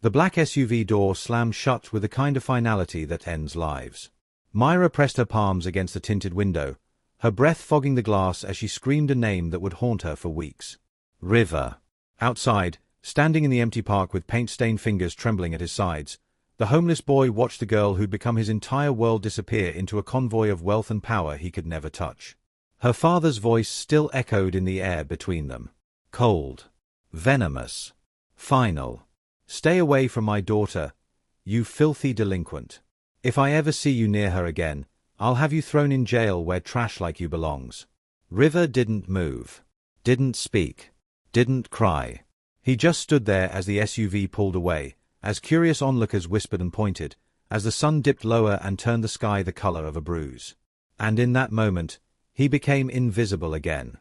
The black SUV door slammed shut with the kind of finality that ends lives. Myra pressed her palms against the tinted window, her breath fogging the glass as she screamed a name that would haunt her for weeks. River. Outside, standing in the empty park with paint-stained fingers trembling at his sides, the homeless boy watched the girl who'd become his entire world disappear into a convoy of wealth and power he could never touch. Her father's voice still echoed in the air between them. Cold. Venomous. Final. Stay away from my daughter, you filthy delinquent. If I ever see you near her again, I'll have you thrown in jail where trash like you belongs. River didn't move. Didn't speak. Didn't cry. He just stood there as the SUV pulled away, as curious onlookers whispered and pointed, as the sun dipped lower and turned the sky the color of a bruise. And in that moment, he became invisible again.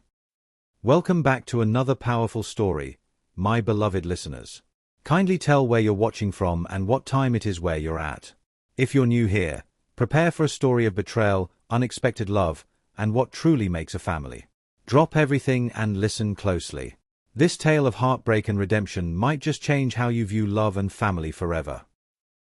Welcome back to another powerful story, my beloved listeners. Kindly tell where you're watching from and what time it is where you're at. If you're new here, prepare for a story of betrayal, unexpected love, and what truly makes a family. Drop everything and listen closely. This tale of heartbreak and redemption might just change how you view love and family forever.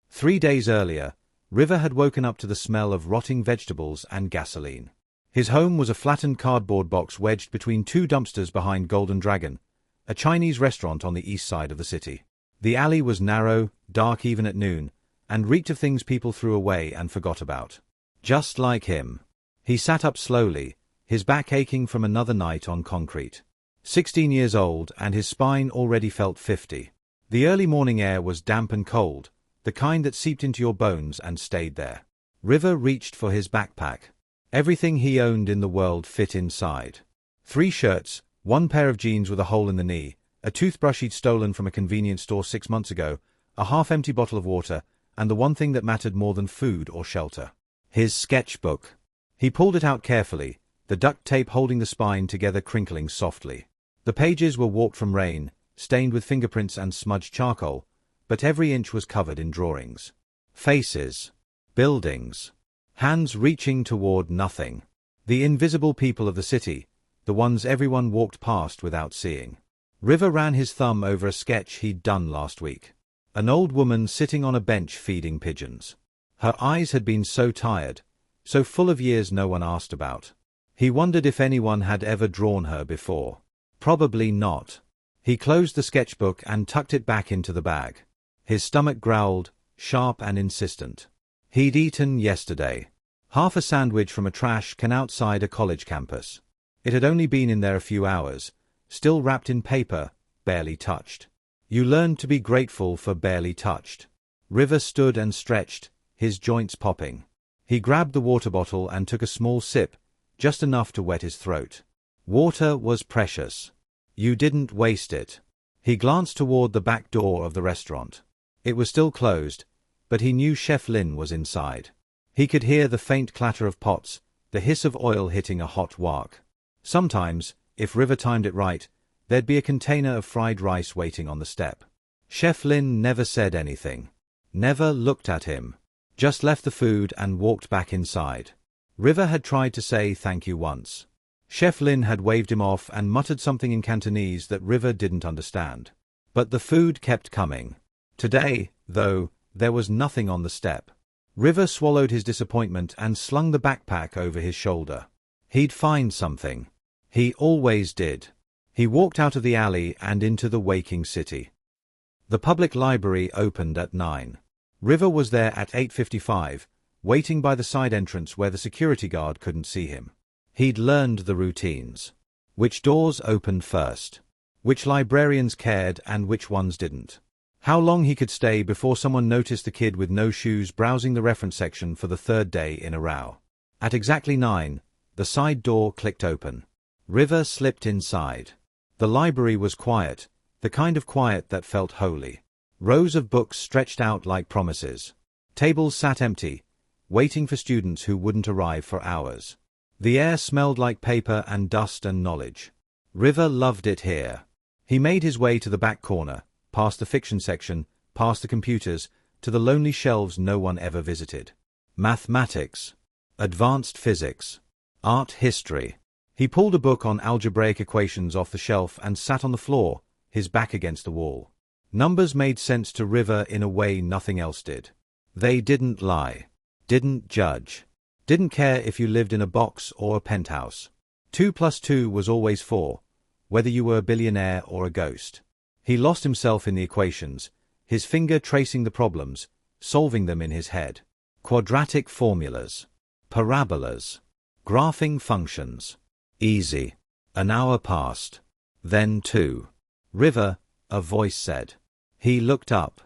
3 days earlier, River had woken up to the smell of rotting vegetables and gasoline. His home was a flattened cardboard box wedged between 2 dumpsters behind Golden Dragon, a Chinese restaurant on the east side of the city. The alley was narrow, dark even at noon, and reeked of things people threw away and forgot about. Just like him. He sat up slowly, his back aching from another night on concrete. 16 years old, and his spine already felt 50. The early morning air was damp and cold, the kind that seeped into your bones and stayed there. River reached for his backpack. Everything he owned in the world fit inside. 3 shirts, 1 pair of jeans with a hole in the knee, a toothbrush he'd stolen from a convenience store 6 months ago, a half-empty bottle of water, and the one thing that mattered more than food or shelter. His sketchbook. He pulled it out carefully, the duct tape holding the spine together crinkling softly. The pages were warped from rain, stained with fingerprints and smudged charcoal, but every inch was covered in drawings. Faces. Buildings. Hands reaching toward nothing. The invisible people of the city, the ones everyone walked past without seeing. River ran his thumb over a sketch he'd done last week. An old woman sitting on a bench feeding pigeons. Her eyes had been so tired, so full of years no one asked about. He wondered if anyone had ever drawn her before. Probably not. He closed the sketchbook and tucked it back into the bag. His stomach growled, sharp and insistent. He'd eaten yesterday. Half a sandwich from a trash can outside a college campus. It had only been in there a few hours, still wrapped in paper, barely touched. You learned to be grateful for barely touched. River stood and stretched, his joints popping. He grabbed the water bottle and took a small sip, just enough to wet his throat. Water was precious. You didn't waste it. He glanced toward the back door of the restaurant. It was still closed, but he knew Chef Lin was inside. He could hear the faint clatter of pots, the hiss of oil hitting a hot wok. Sometimes, if River timed it right, there'd be a container of fried rice waiting on the step. Chef Lin never said anything. Never looked at him. Just left the food and walked back inside. River had tried to say thank you once. Chef Lin had waved him off and muttered something in Cantonese that River didn't understand. But the food kept coming. Today, though, there was nothing on the step. River swallowed his disappointment and slung the backpack over his shoulder. He'd find something. He always did. He walked out of the alley and into the waking city. The public library opened at 9. River was there at 8:55, waiting by the side entrance where the security guard couldn't see him. He'd learned the routines. Which doors opened first. Which librarians cared and which ones didn't. How long he could stay before someone noticed the kid with no shoes browsing the reference section for the 3rd day in a row. At exactly 9, the side door clicked open. River slipped inside. The library was quiet, the kind of quiet that felt holy. Rows of books stretched out like promises. Tables sat empty, waiting for students who wouldn't arrive for hours. The air smelled like paper and dust and knowledge. River loved it here. He made his way to the back corner, past the fiction section, past the computers, to the lonely shelves no one ever visited. Mathematics. Advanced physics. Art history. He pulled a book on algebraic equations off the shelf and sat on the floor, his back against the wall. Numbers made sense to River in a way nothing else did. They didn't lie. Didn't judge. Didn't care if you lived in a box or a penthouse. 2 plus 2 was always 4, whether you were a billionaire or a ghost. He lost himself in the equations, his finger tracing the problems, solving them in his head. Quadratic formulas. Parabolas. Graphing functions. Easy. An hour passed. Then 2. River, a voice said. He looked up.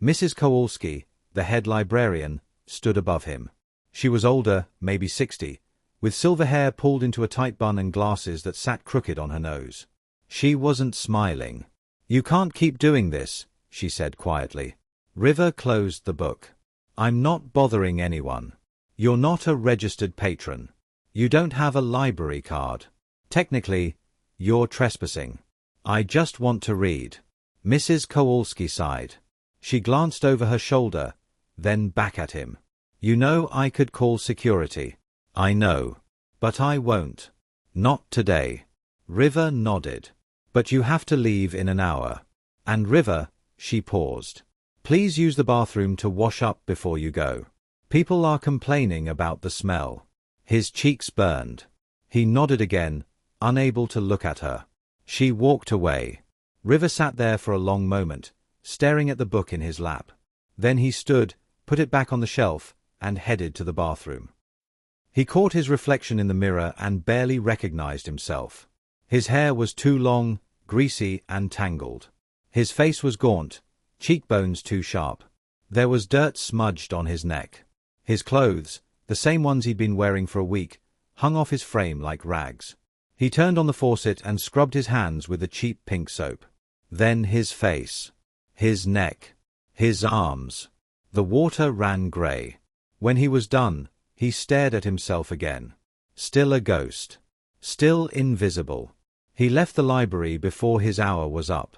Mrs. Kowalski, the head librarian, stood above him. She was older, maybe 60, with silver hair pulled into a tight bun and glasses that sat crooked on her nose. She wasn't smiling. "You can't keep doing this," she said quietly. River closed the book. "I'm not bothering anyone. You're not a registered patron. You don't have a library card. Technically, you're trespassing. I just want to read." Mrs. Kowalski sighed. She glanced over her shoulder, then back at him. "You know I could call security." "I know. But I won't. Not today." River nodded. "But you have to leave in an hour. And River," she paused, "please use the bathroom to wash up before you go. People are complaining about the smell." His cheeks burned. He nodded again, unable to look at her. She walked away. River sat there for a long moment, staring at the book in his lap. Then he stood, put it back on the shelf, and headed to the bathroom. He caught his reflection in the mirror and barely recognized himself. His hair was too long, greasy, and tangled. His face was gaunt, cheekbones too sharp. There was dirt smudged on his neck. His clothes, the same ones he'd been wearing for a week, hung off his frame like rags. He turned on the faucet and scrubbed his hands with the cheap pink soap. Then his face. His neck. His arms. The water ran grey. When he was done, he stared at himself again. Still a ghost. Still invisible. He left the library before his hour was up.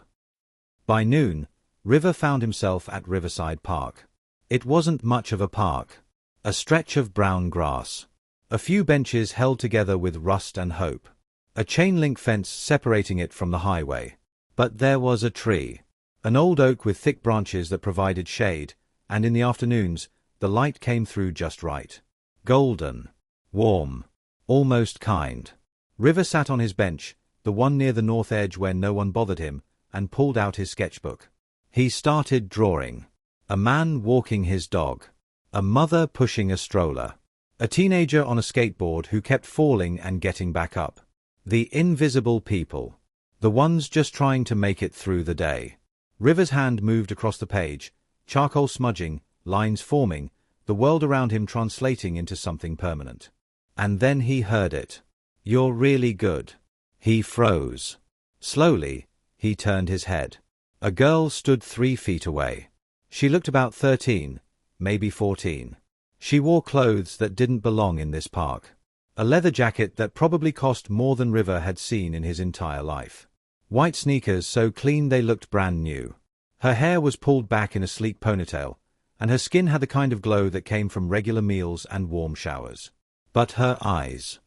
By noon, River found himself at Riverside Park. It wasn't much of a park. A stretch of brown grass. A few benches held together with rust and hope. A chain-link fence separating it from the highway. But there was a tree. An old oak with thick branches that provided shade, and in the afternoons, the light came through just right. Golden. Warm. Almost kind. River sat on his bench, the one near the north edge where no one bothered him, and pulled out his sketchbook. He started drawing. A man walking his dog. A mother pushing a stroller. A teenager on a skateboard who kept falling and getting back up. The invisible people. The ones just trying to make it through the day. River's hand moved across the page, charcoal smudging, lines forming, the world around him translating into something permanent. And then he heard it. "You're really good." He froze. Slowly, he turned his head. A girl stood 3 feet away. She looked about 13, maybe 14. She wore clothes that didn't belong in this park. A leather jacket that probably cost more than River had seen in his entire life. White sneakers so clean they looked brand new. Her hair was pulled back in a sleek ponytail, and her skin had the kind of glow that came from regular meals and warm showers. But her eyes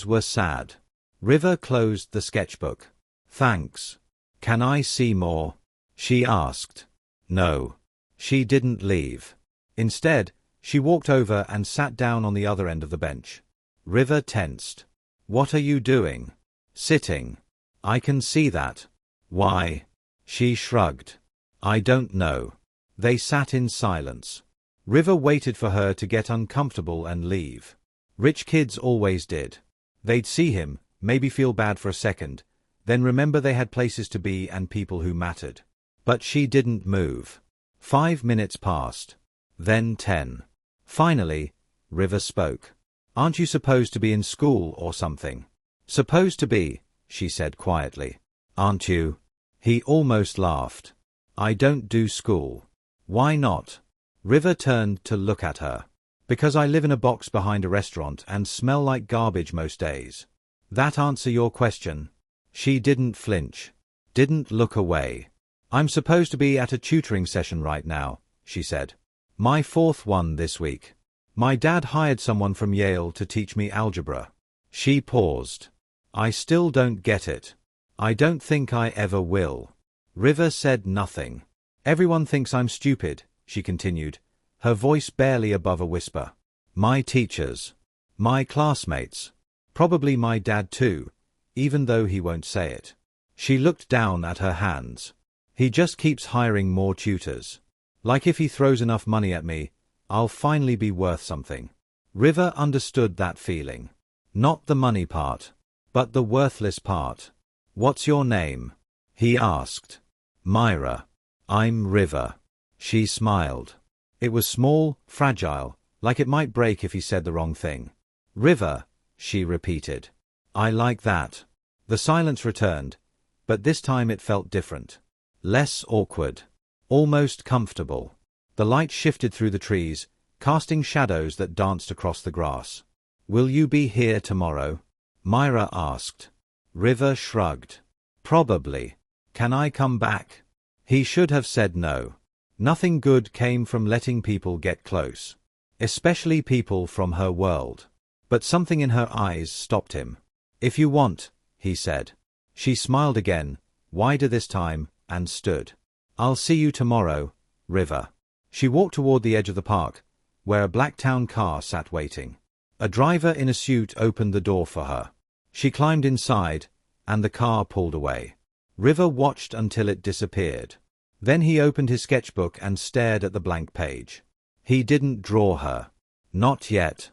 were sad. River closed the sketchbook. "Thanks. Can I see more?" she asked. No. She didn't leave. Instead, she walked over and sat down on the other end of the bench. River tensed. "What are you doing?" "Sitting." "I can see that." "Why?" She shrugged. "I don't know." They sat in silence. River waited for her to get uncomfortable and leave. Rich kids always did. They'd see him, maybe feel bad for a second, then remember they had places to be and people who mattered. But she didn't move. 5 minutes passed. Then 10. Finally, River spoke. "Aren't you supposed to be in school or something?" "Supposed to be," she said quietly. "Aren't you?" He almost laughed. "I don't do school." "Why not?" River turned to look at her. "Because I live in a box behind a restaurant and smell like garbage most days." "That answer your question?" She didn't flinch. Didn't look away. "I'm supposed to be at a tutoring session right now," she said. "My 4th one this week. My dad hired someone from Yale to teach me algebra." She paused. "I still don't get it. I don't think I ever will." River said nothing. Everyone thinks I'm stupid, she continued, her voice barely above a whisper. My teachers. My classmates. Probably my dad too, even though he won't say it. She looked down at her hands. He just keeps hiring more tutors. Like if he throws enough money at me, I'll finally be worth something. River understood that feeling. Not the money part, but the worthless part. What's your name? He asked. Myra. I'm River. She smiled. It was small, fragile, like it might break if he said the wrong thing. River, she repeated. I like that. The silence returned, but this time it felt different. Less awkward. Almost comfortable. The light shifted through the trees, casting shadows that danced across the grass. Will you be here tomorrow? Myra asked. River shrugged. Probably. Can I come back? He should have said no. Nothing good came from letting people get close. Especially people from her world. But something in her eyes stopped him. If you want, he said. She smiled again, wider this time, and stood. I'll see you tomorrow, River. She walked toward the edge of the park, where a black town car sat waiting. A driver in a suit opened the door for her. She climbed inside, and the car pulled away. River watched until it disappeared. Then he opened his sketchbook and stared at the blank page. He didn't draw her. Not yet.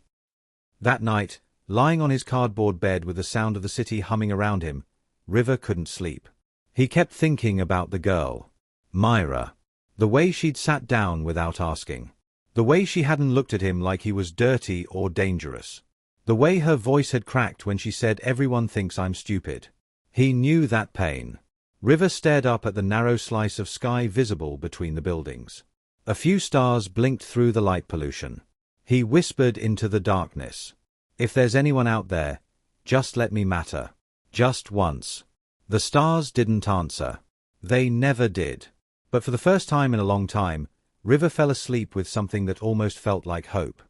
That night, lying on his cardboard bed with the sound of the city humming around him, River couldn't sleep. He kept thinking about the girl. Myra. The way she'd sat down without asking. The way she hadn't looked at him like he was dirty or dangerous. The way her voice had cracked when she said everyone thinks I'm stupid. He knew that pain. River stared up at the narrow slice of sky visible between the buildings. A few stars blinked through the light pollution. He whispered into the darkness. If there's anyone out there, just let me matter. Just once. The stars didn't answer. They never did. But for the first time in a long time, River fell asleep with something that almost felt like hope.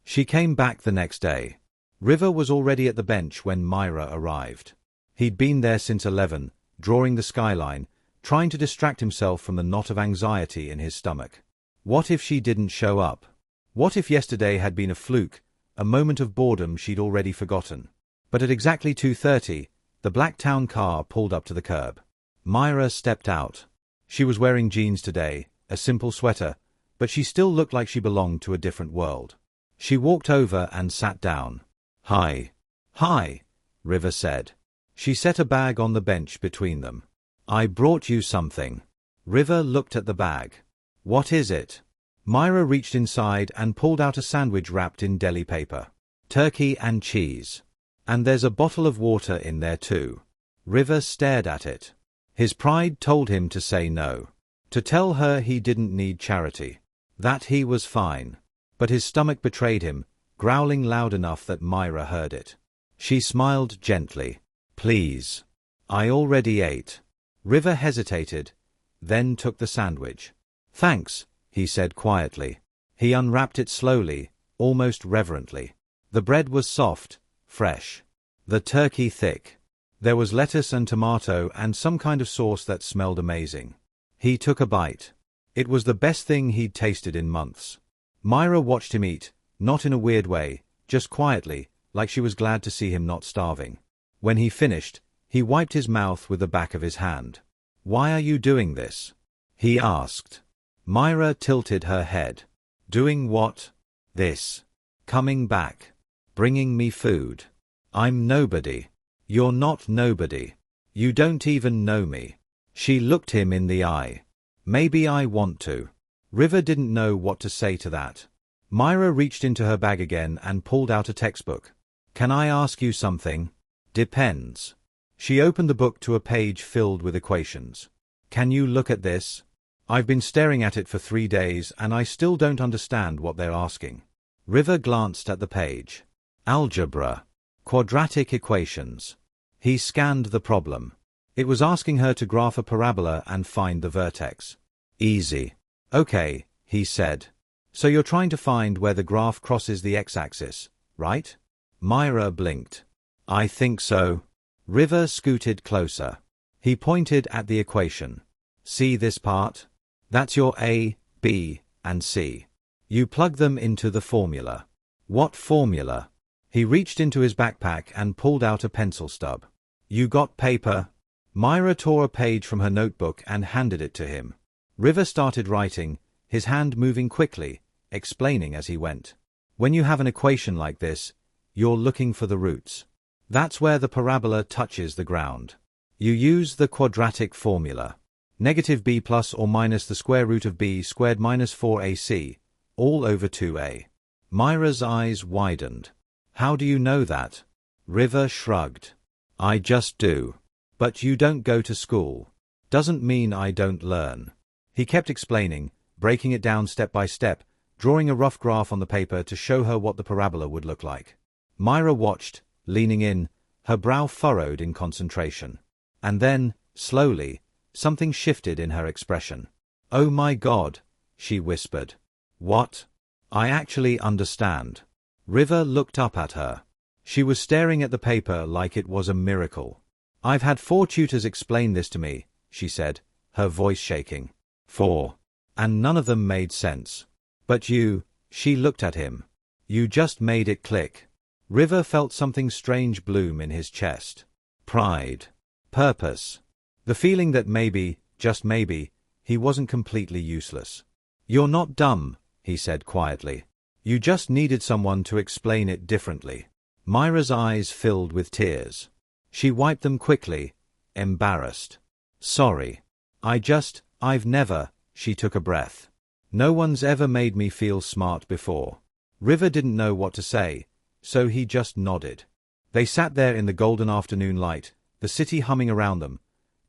She came back the next day. River was already at the bench when Myra arrived. He'd been there since 11, drawing the skyline, trying to distract himself from the knot of anxiety in his stomach. What if she didn't show up? What if yesterday had been a fluke, a moment of boredom she'd already forgotten? But at exactly 2:30, the black town car pulled up to the curb. Myra stepped out. She was wearing jeans today, a simple sweater, but she still looked like she belonged to a different world. She walked over and sat down. Hi. Hi, River said. She set a bag on the bench between them. I brought you something. River looked at the bag. What is it? Myra reached inside and pulled out a sandwich wrapped in deli paper. Turkey and cheese. And there's a bottle of water in there too. River stared at it. His pride told him to say no. To tell her he didn't need charity. That he was fine. But his stomach betrayed him, growling loud enough that Myra heard it. She smiled gently. Please. I already ate. River hesitated, then took the sandwich. Thanks, he said quietly. He unwrapped it slowly, almost reverently. The bread was soft, fresh. The turkey thick. There was lettuce and tomato and some kind of sauce that smelled amazing. He took a bite. It was the best thing he'd tasted in months. Myra watched him eat, not in a weird way, just quietly, like she was glad to see him not starving. When he finished, he wiped his mouth with the back of his hand. Why are you doing this? He asked. Myra tilted her head. Doing what? This. Coming back. Bringing me food. I'm nobody. You're not nobody. You don't even know me. She looked him in the eye. Maybe I want to. River didn't know what to say to that. Myra reached into her bag again and pulled out a textbook. Can I ask you something? Depends. She opened the book to a page filled with equations. Can you look at this? I've been staring at it for 3 days and I still don't understand what they're asking. River glanced at the page. Algebra. Quadratic equations. He scanned the problem. It was asking her to graph a parabola and find the vertex. Easy. Okay, he said. So you're trying to find where the graph crosses the x-axis, right? Myra blinked. I think so. River scooted closer. He pointed at the equation. See this part? That's your A, B, and C. You plug them into the formula. What formula? He reached into his backpack and pulled out a pencil stub. You got paper? Myra tore a page from her notebook and handed it to him. River started writing, his hand moving quickly, explaining as he went. When you have an equation like this, you're looking for the roots. That's where the parabola touches the ground. You use the quadratic formula. Negative b plus or minus the square root of b squared minus 4ac, all over 2a. Myra's eyes widened. How do you know that? River shrugged. I just do. But you don't go to school. Doesn't mean I don't learn. He kept explaining, breaking it down step by step, drawing a rough graph on the paper to show her what the parabola would look like. Myra watched, leaning in, her brow furrowed in concentration. And then, slowly, something shifted in her expression. Oh my God, she whispered. What? I actually understand. River looked up at her. She was staring at the paper like it was a miracle. I've had 4 tutors explain this to me, she said, her voice shaking. 4. And none of them made sense. But you, she looked at him. You just made it click. River felt something strange bloom in his chest. Pride. Purpose. The feeling that maybe, just maybe, he wasn't completely useless. You're not dumb, he said quietly. You just needed someone to explain it differently. Myra's eyes filled with tears. She wiped them quickly, embarrassed. Sorry. I've never, she took a breath. No one's ever made me feel smart before. River didn't know what to say, so he just nodded. They sat there in the golden afternoon light, the city humming around them,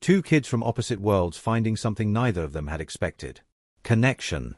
2 kids from opposite worlds finding something neither of them had expected. Connection.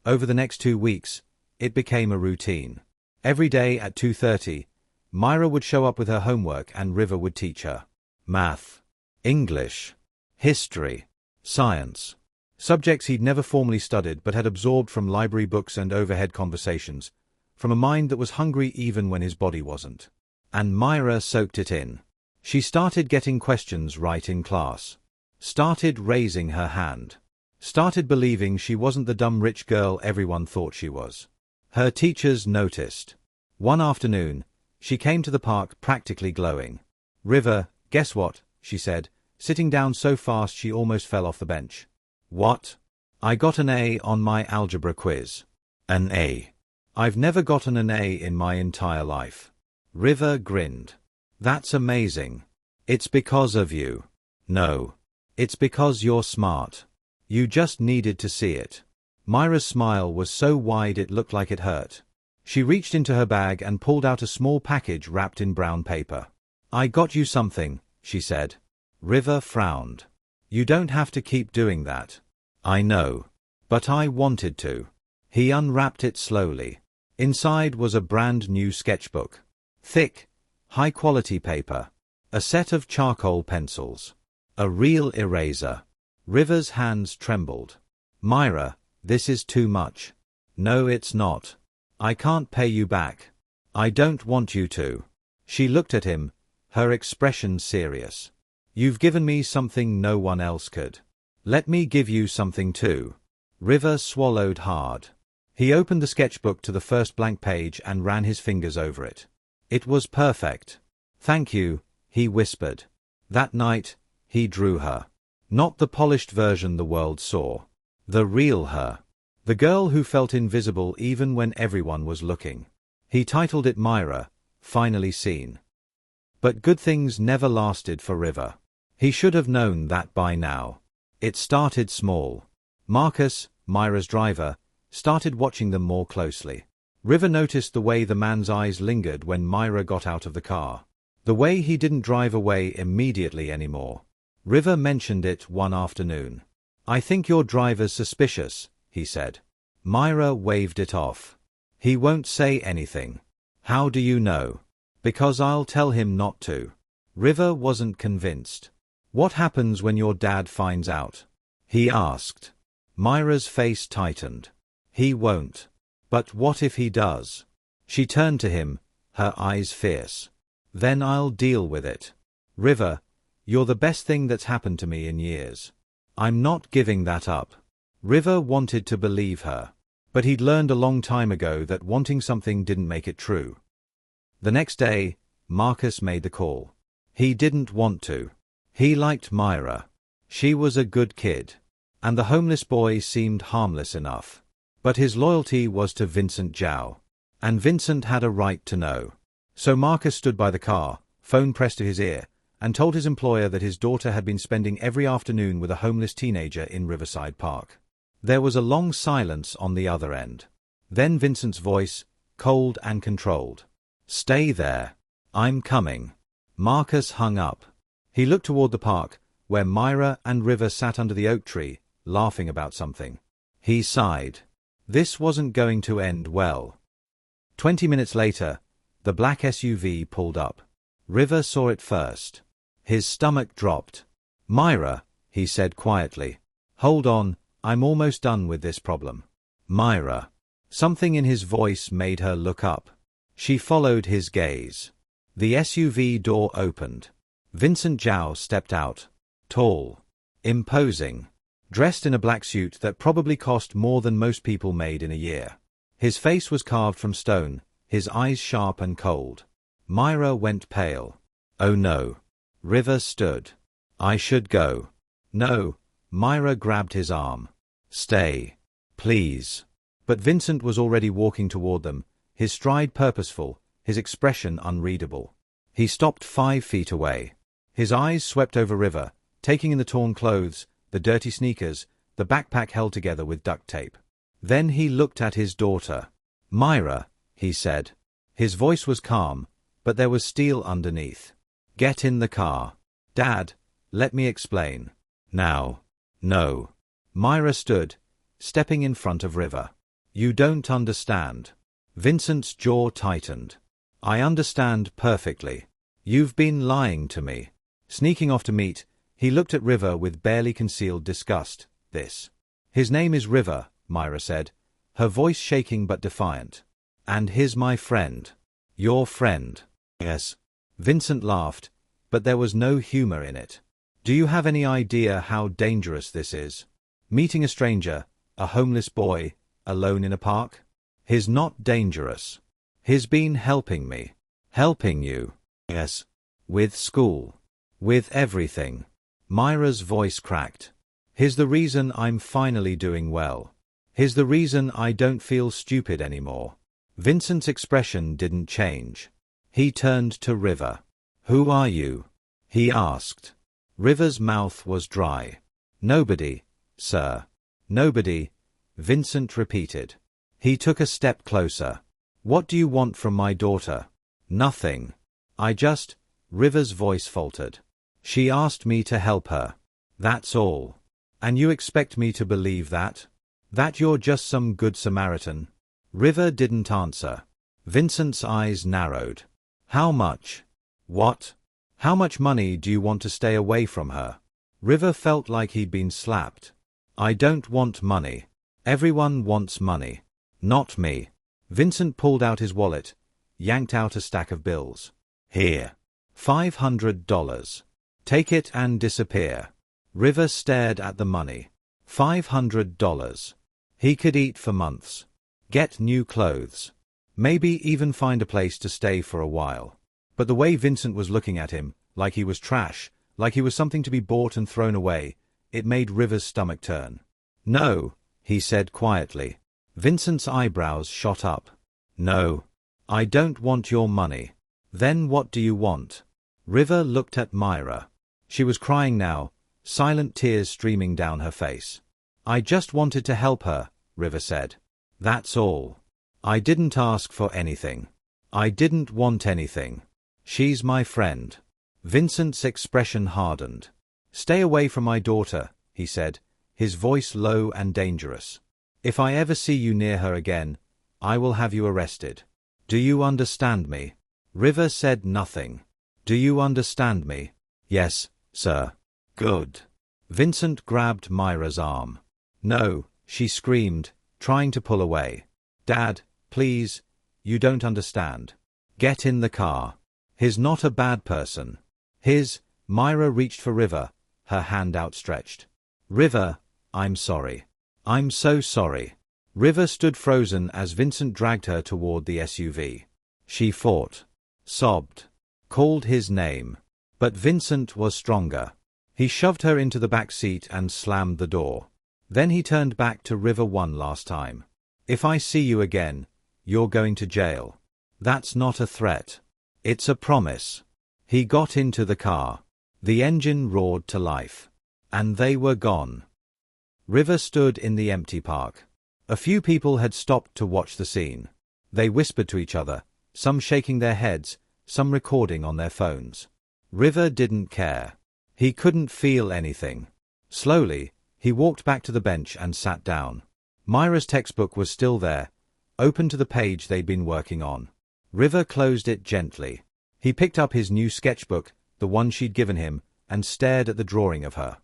Over the next 2 weeks, it became a routine. Every day at 2:30, Myra would show up with her homework and River would teach her. Math. English. History. Science. Subjects he'd never formally studied but had absorbed from library books and overhead conversations, from a mind that was hungry even when his body wasn't. And Myra soaked it in. She started getting questions right in class. Started raising her hand. Started believing she wasn't the dumb rich girl everyone thought she was. Her teachers noticed. One afternoon, she came to the park practically glowing. River, guess what? She said, sitting down so fast she almost fell off the bench. What? I got an A on my algebra quiz. An A. I've never gotten an A in my entire life. River grinned. That's amazing. It's because of you. No. It's because you're smart. You just needed to see it. Myra's smile was so wide it looked like it hurt. She reached into her bag and pulled out a small package wrapped in brown paper. I got you something, she said. River frowned. You don't have to keep doing that. I know. But I wanted to. He unwrapped it slowly. Inside was a brand new sketchbook. Thick, high-quality paper. A set of charcoal pencils. A real eraser. River's hands trembled. Myra, this is too much. No, it's not. I can't pay you back. I don't want you to. She looked at him, her expression serious. You've given me something no one else could. Let me give you something too. River swallowed hard. He opened the sketchbook to the first blank page and ran his fingers over it. It was perfect. Thank you, he whispered. That night, he drew her. Not the polished version the world saw. The real her. The girl who felt invisible even when everyone was looking. He titled it Myra, Finally Seen. But good things never lasted for River. He should have known that by now. It started small. Marcus, Myra's driver, started watching them more closely. River noticed the way the man's eyes lingered when Myra got out of the car. The way he didn't drive away immediately anymore. River mentioned it one afternoon. I think your driver's suspicious, he said. Myra waved it off. He won't say anything. How do you know? Because I'll tell him not to. River wasn't convinced. What happens when your dad finds out? He asked. Myra's face tightened. He won't. But what if he does? She turned to him, her eyes fierce. Then I'll deal with it. River, you're the best thing that's happened to me in years. I'm not giving that up. River wanted to believe her. But he'd learned a long time ago that wanting something didn't make it true. The next day, Marcus made the call. He didn't want to. He liked Myra. She was a good kid. And the homeless boy seemed harmless enough. But his loyalty was to Vincent Zhao. And Vincent had a right to know. So Marcus stood by the car, phone pressed to his ear, and told his employer that his daughter had been spending every afternoon with a homeless teenager in Riverside Park. There was a long silence on the other end. Then Vincent's voice, cold and controlled. "Stay there. I'm coming." Marcus hung up. He looked toward the park, where Myra and River sat under the oak tree, laughing about something. He sighed. This wasn't going to end well. 20 minutes later, the black SUV pulled up. River saw it first. His stomach dropped. "Myra," he said quietly. "Hold on, I'm almost done with this problem." "Myra." Something in his voice made her look up. She followed his gaze. The SUV door opened. Vincent Zhao stepped out. Tall. Imposing. Dressed in a black suit that probably cost more than most people made in a year. His face was carved from stone, his eyes sharp and cold. Myra went pale. "Oh no." River stood. "I should go." "No." Myra grabbed his arm. "Stay. Please." But Vincent was already walking toward them, his stride purposeful, his expression unreadable. He stopped 5 feet away. His eyes swept over River, taking in the torn clothes, the dirty sneakers, the backpack held together with duct tape. Then he looked at his daughter. "Myra," he said. His voice was calm, but there was steel underneath. "Get in the car." "Dad, let me explain." "Now." "No." Myra stood, stepping in front of River. "You don't understand." Vincent's jaw tightened. "I understand perfectly. You've been lying to me." Sneaking off to meet, he looked at River with barely concealed disgust. His name is River," Myra said, her voice shaking but defiant. "And he's my friend." "Your friend?" "Yes." Vincent laughed, but there was no humor in it. "Do you have any idea how dangerous this is? Meeting a stranger, a homeless boy, alone in a park? He's not dangerous. He's been helping me." "Helping you?" "Yes." "With school? With everything?" Myra's voice cracked. "He's the reason I'm finally doing well. He's the reason I don't feel stupid anymore." Vincent's expression didn't change. He turned to River. "Who are you?" he asked. River's mouth was dry. "Nobody, sir." "Nobody," Vincent repeated. He took a step closer. "What do you want from my daughter?" "Nothing. River's voice faltered. "She asked me to help her. That's all. And you expect me to believe that? That you're just some good Samaritan?" River didn't answer. Vincent's eyes narrowed. "How much?" "What? How much money do you want to stay away from her?" River felt like he'd been slapped. "I don't want money. Everyone wants money. Not me." Vincent pulled out his wallet, yanked out a stack of bills. "Here. $500. Take it and disappear." River stared at the money. $500. He could eat for months. Get new clothes. Maybe even find a place to stay for a while. But the way Vincent was looking at him, like he was trash, like he was something to be bought and thrown away, it made River's stomach turn. "No," he said quietly. Vincent's eyebrows shot up. "No. I don't want your money." "Then what do you want?" River looked at Myra. She was crying now, silent tears streaming down her face. "I just wanted to help her," River said. "That's all. I didn't ask for anything. I didn't want anything. She's my friend." Vincent's expression hardened. "Stay away from my daughter," he said, his voice low and dangerous. "If I ever see you near her again, I will have you arrested. Do you understand me?" River said nothing. "Do you understand me?" "Yes, sir." "Good." Vincent grabbed Myra's arm. "No," she screamed, trying to pull away. "Dad, please, you don't understand. Get in the car. He's not a bad person. Myra reached for River, her hand outstretched. River, I'm sorry. I'm so sorry. River stood frozen as Vincent dragged her toward the SUV. She fought, sobbed, called his name. But Vincent was stronger. He shoved her into the back seat and slammed the door. Then he turned back to River one last time. If I see you again, you're going to jail. That's not a threat. It's a promise. He got into the car. The engine roared to life. And they were gone. River stood in the empty park. A few people had stopped to watch the scene. They whispered to each other, some shaking their heads, some recording on their phones. River didn't care. He couldn't feel anything. Slowly, he walked back to the bench and sat down. Myra's textbook was still there, open to the page they'd been working on. River closed it gently. He picked up his new sketchbook, the one she'd given him, and stared at the drawing of her.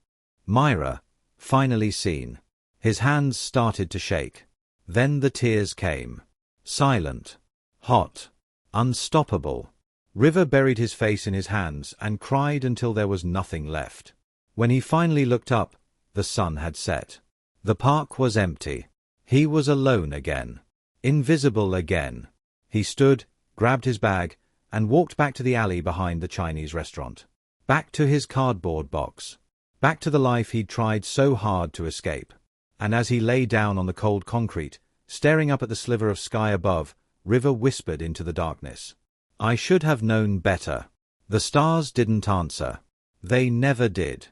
Myra, finally seen. His hands started to shake. Then the tears came. Silent. Hot. Unstoppable. River buried his face in his hands and cried until there was nothing left. When he finally looked up, the sun had set. The park was empty. He was alone again. Invisible again. He stood, grabbed his bag, and walked back to the alley behind the Chinese restaurant. Back to his cardboard box. Back to the life he'd tried so hard to escape. And as he lay down on the cold concrete, staring up at the sliver of sky above, River whispered into the darkness. I should have known better. The stars didn't answer. They never did.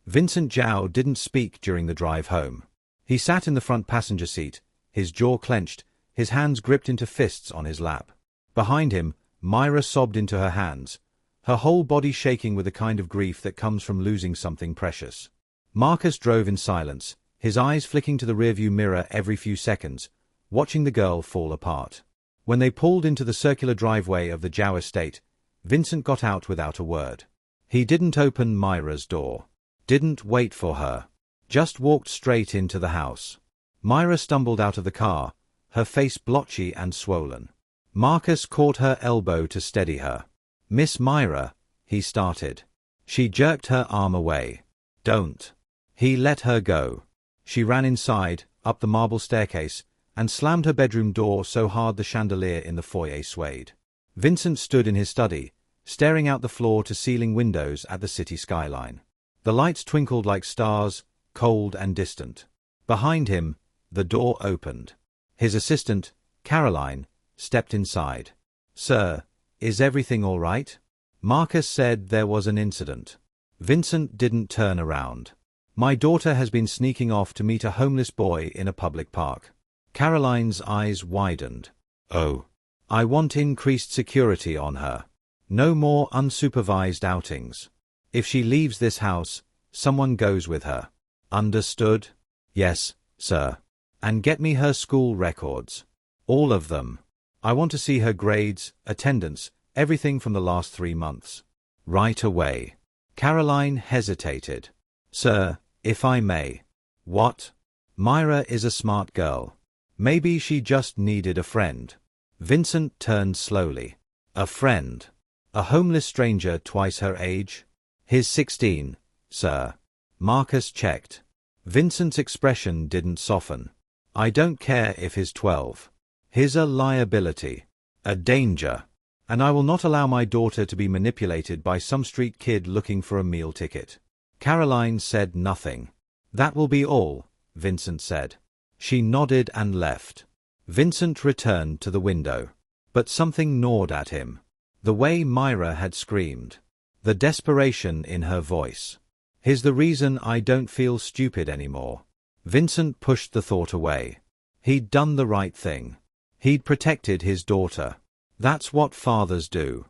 Vincent Zhao didn't speak during the drive home. He sat in the front passenger seat, his jaw clenched, his hands gripped into fists on his lap. Behind him, Myra sobbed into her hands, her whole body shaking with the kind of grief that comes from losing something precious. Marcus drove in silence, his eyes flicking to the rearview mirror every few seconds, watching the girl fall apart. When they pulled into the circular driveway of the Zhao estate, Vincent got out without a word. He didn't open Myra's door. Didn't wait for her. Just walked straight into the house. Myra stumbled out of the car, her face blotchy and swollen. Marcus caught her elbow to steady her. Miss Myra, he started. She jerked her arm away. Don't. He let her go. She ran inside, up the marble staircase, and slammed her bedroom door so hard the chandelier in the foyer swayed. Vincent stood in his study, staring out the floor-to-ceiling windows at the city skyline. The lights twinkled like stars, cold and distant. Behind him, the door opened. His assistant, Caroline, stepped inside. Sir, is everything all right? Marcus said there was an incident. Vincent didn't turn around. My daughter has been sneaking off to meet a homeless boy in a public park. Caroline's eyes widened. Oh. I want increased security on her. No more unsupervised outings. If she leaves this house, someone goes with her. Understood? Yes, sir. And get me her school records. All of them. I want to see her grades, attendance, everything from the last 3 months. Right away. Caroline hesitated. Sir, if I may. What? Myra is a smart girl. Maybe she just needed a friend. Vincent turned slowly. A friend. A homeless stranger twice her age? He's 16, sir. Marcus checked. Vincent's expression didn't soften. I don't care if he's 12. He's a liability. A danger. And I will not allow my daughter to be manipulated by some street kid looking for a meal ticket. Caroline said nothing. That will be all, Vincent said. She nodded and left. Vincent returned to the window. But something gnawed at him. The way Myra had screamed. The desperation in her voice. Here's the reason I don't feel stupid anymore. Vincent pushed the thought away. He'd done the right thing. He'd protected his daughter. That's what fathers do.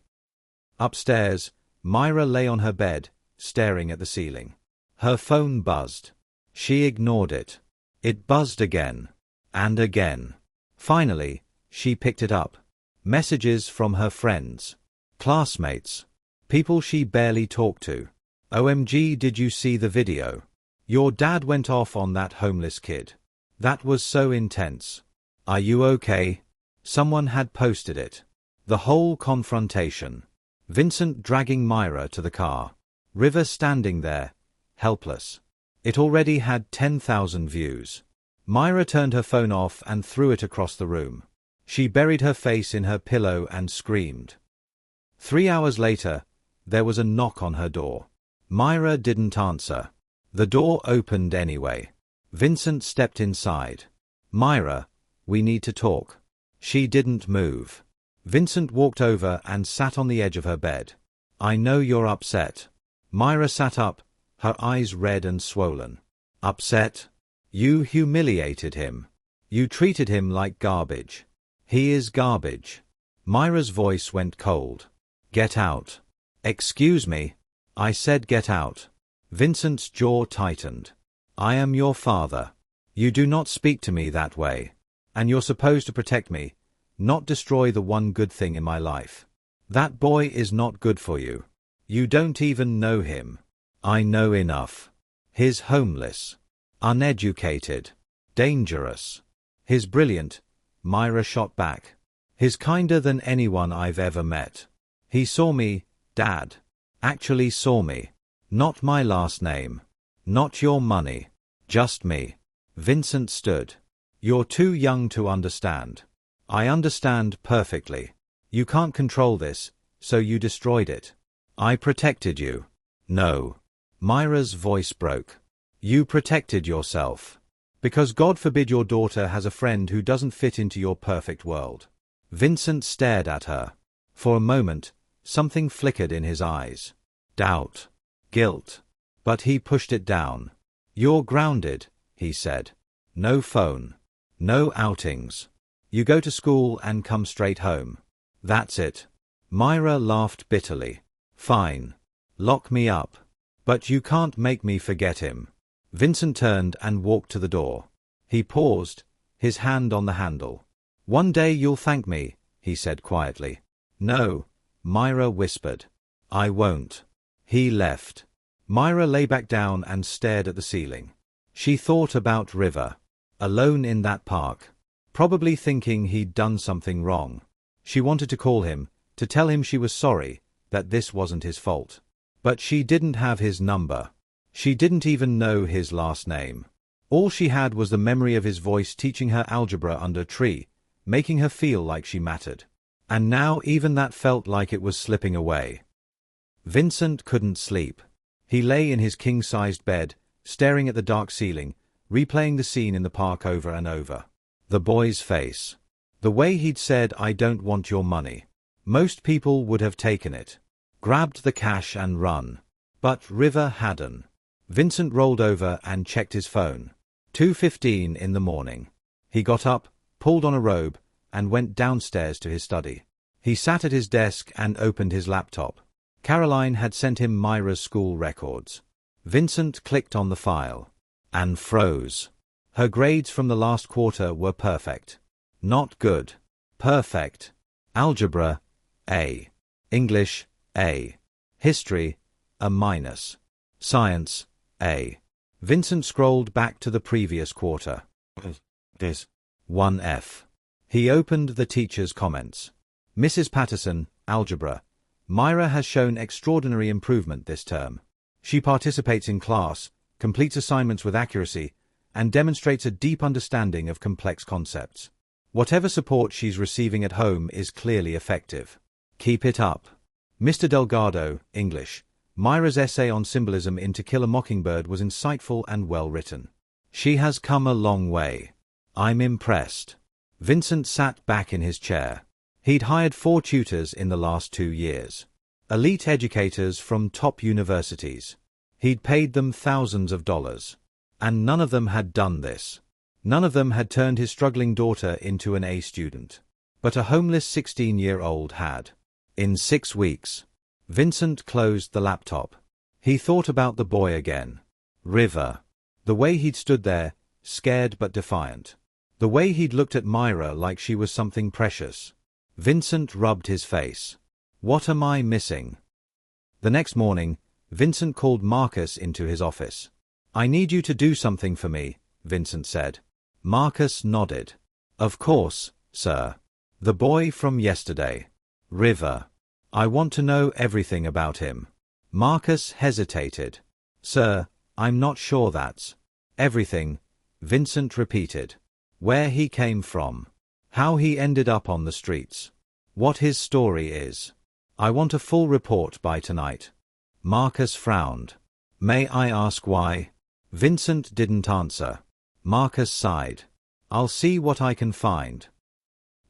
Upstairs, Myra lay on her bed, staring at the ceiling. Her phone buzzed. She ignored it. It buzzed again. And again. Finally, she picked it up. Messages from her friends. Classmates. People she barely talked to. OMG, did you see the video? Your dad went off on that homeless kid. That was so intense. Are you okay? Someone had posted it. The whole confrontation. Vincent dragging Myra to the car. River standing there, helpless. It already had 10,000 views. Myra turned her phone off and threw it across the room. She buried her face in her pillow and screamed. 3 hours later, there was a knock on her door. Myra didn't answer. The door opened anyway. Vincent stepped inside. "Myra, we need to talk." She didn't move. Vincent walked over and sat on the edge of her bed. "I know you're upset." Myra sat up, her eyes red and swollen. "Upset? You humiliated him. You treated him like garbage. He is garbage." Myra's voice went cold. "Get out." "Excuse me?" "I said get out." Vincent's jaw tightened. "I am your father. You do not speak to me that way. And you're supposed to protect me, not destroy the one good thing in my life. That boy is not good for you. You don't even know him." "I know enough. He's homeless. Uneducated. Dangerous." "He's brilliant," Myra shot back. "He's kinder than anyone I've ever met. He saw me, Dad. Actually saw me. Not my last name. Not your money. Just me." Vincent stood. "You're too young to understand." "I understand perfectly. You can't control this, so you destroyed it. I protected you." "No." Myra's voice broke. "You protected yourself. Because God forbid your daughter has a friend who doesn't fit into your perfect world." Vincent stared at her. For a moment, something flickered in his eyes. Doubt. Guilt. But he pushed it down. "You're grounded," he said. "No phone. No outings. You go to school and come straight home. That's it." Myra laughed bitterly. "Fine. Lock me up. But you can't make me forget him." Vincent turned and walked to the door. He paused, his hand on the handle. "One day you'll thank me," he said quietly. "No," Myra whispered. "I won't." He left. Myra lay back down and stared at the ceiling. She thought about River. Alone in that park. Probably thinking he'd done something wrong. She wanted to call him, to tell him she was sorry, that this wasn't his fault. But she didn't have his number. She didn't even know his last name. All she had was the memory of his voice teaching her algebra under a tree, making her feel like she mattered. And now even that felt like it was slipping away. Vincent couldn't sleep. He lay in his king-sized bed, staring at the dark ceiling, replaying the scene in the park over and over. The boy's face. The way he'd said, "I don't want your money." Most people would have taken it. Grabbed the cash and run. But River hadn't. Vincent rolled over and checked his phone. 2:15 in the morning. He got up, pulled on a robe, and went downstairs to his study. He sat at his desk and opened his laptop. Caroline had sent him Myra's school records. Vincent clicked on the file. And froze. Her grades from the last quarter were perfect. Not good. Perfect. Algebra, A. English, A. History, a minus. Science, A. Vincent scrolled back to the previous quarter. This. 1F. He opened the teacher's comments. "Mrs. Patterson, Algebra. Myra has shown extraordinary improvement this term. She participates in class, completes assignments with accuracy, and demonstrates a deep understanding of complex concepts. Whatever support she's receiving at home is clearly effective. Keep it up." Mr. Delgado, English. Myra's essay on symbolism in To Kill a Mockingbird was insightful and well written. She has come a long way. I'm impressed. Vincent sat back in his chair. He'd hired 4 tutors in the last 2 years. Elite educators from top universities. He'd paid them thousands of dollars. And none of them had done this. None of them had turned his struggling daughter into an A student. But a homeless 16-year-old had. In 6 weeks. Vincent closed the laptop. He thought about the boy again. River. The way he'd stood there, scared but defiant. The way he'd looked at Myra like she was something precious. Vincent rubbed his face. What am I missing? The next morning, Vincent called Marcus into his office. I need you to do something for me, Vincent said. Marcus nodded. Of course, sir. The boy from yesterday. River. I want to know everything about him. Marcus hesitated. Sir, I'm not sure that's everything, Vincent repeated. Where he came from. How he ended up on the streets. What his story is. I want a full report by tonight. Marcus frowned. May I ask why? Vincent didn't answer. Marcus sighed. I'll see what I can find.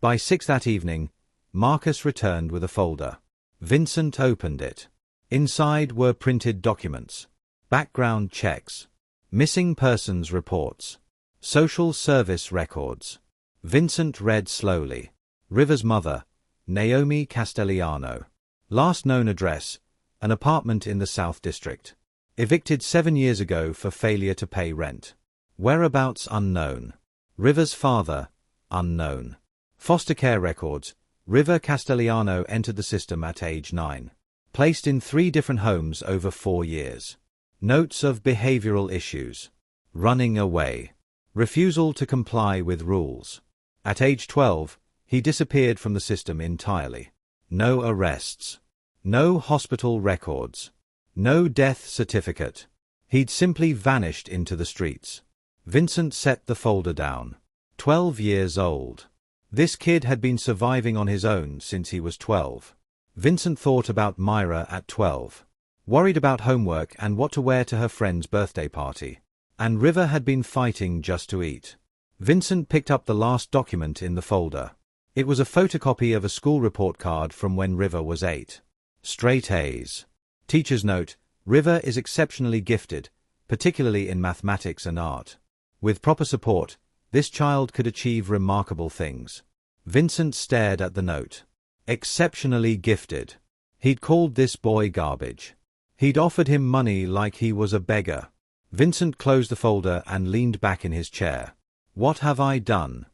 By 6 that evening, Marcus returned with a folder. Vincent opened it. Inside were printed documents, background checks, missing persons reports, social service records. Vincent read slowly. River's mother, Naomi Castellano. Last known address, an apartment in the South District. Evicted 7 years ago for failure to pay rent. Whereabouts unknown. River's father, unknown. Foster care records. River Castellano entered the system at age 9. Placed in 3 different homes over 4 years. Notes of behavioral issues. Running away. Refusal to comply with rules. At age 12, he disappeared from the system entirely. No arrests. No hospital records. No death certificate. He'd simply vanished into the streets. Vincent set the folder down. 12 years old. This kid had been surviving on his own since he was 12. Vincent thought about Myra at 12. Worried about homework and what to wear to her friend's birthday party. And River had been fighting just to eat. Vincent picked up the last document in the folder. It was a photocopy of a school report card from when River was 8. Straight A's. Teacher's note, River is exceptionally gifted, particularly in mathematics and art. With proper support, this child could achieve remarkable things. Vincent stared at the note. Exceptionally gifted. He'd called this boy garbage. He'd offered him money like he was a beggar. Vincent closed the folder and leaned back in his chair. What have I done?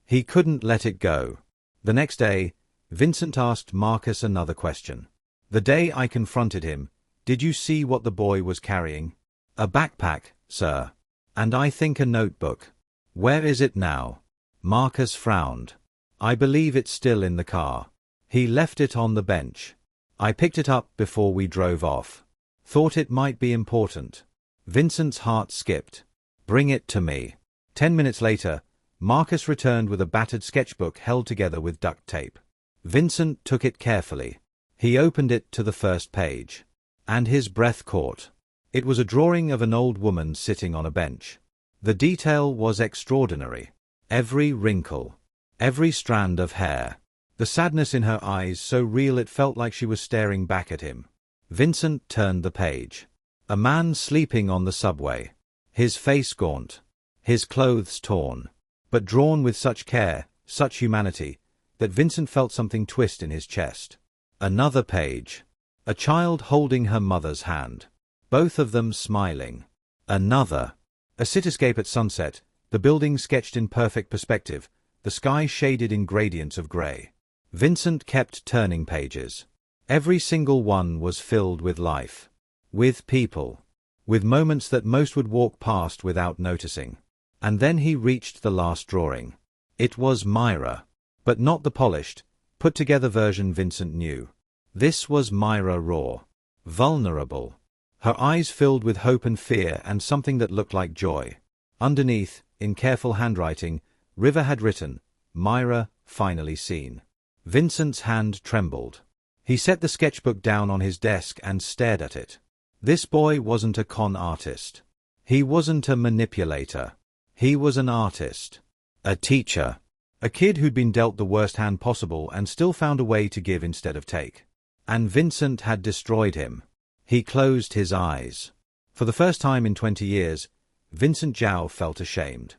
He couldn't let it go. The next day, Vincent asked Marcus another question. The day I confronted him, did you see what the boy was carrying? A backpack, sir. And I think a notebook. Where is it now? Marcus frowned. I believe it's still in the car. He left it on the bench. I picked it up before we drove off. Thought it might be important. Vincent's heart skipped. Bring it to me. 10 minutes later, Marcus returned with a battered sketchbook held together with duct tape. Vincent took it carefully. He opened it to the first page. And his breath caught. It was a drawing of an old woman sitting on a bench. The detail was extraordinary. Every wrinkle. Every strand of hair. The sadness in her eyes so real it felt like she was staring back at him. Vincent turned the page. A man sleeping on the subway. His face gaunt. His clothes torn. But drawn with such care, such humanity, that Vincent felt something twist in his chest. Another page. A child holding her mother's hand. Both of them smiling. Another. A cityscape at sunset, the buildings sketched in perfect perspective, the sky shaded in gradients of grey. Vincent kept turning pages. Every single one was filled with life. With people. With moments that most would walk past without noticing. And then he reached the last drawing. It was Myra. But not the polished, put-together version Vincent knew. This was Myra raw. Vulnerable. Her eyes filled with hope and fear and something that looked like joy. Underneath, in careful handwriting, River had written, Myra, finally seen. Vincent's hand trembled. He set the sketchbook down on his desk and stared at it. This boy wasn't a con artist. He wasn't a manipulator. He was an artist. A teacher. A kid who'd been dealt the worst hand possible and still found a way to give instead of take. And Vincent had destroyed him. He closed his eyes. For the first time in 20 years, Vincent Zhao felt ashamed.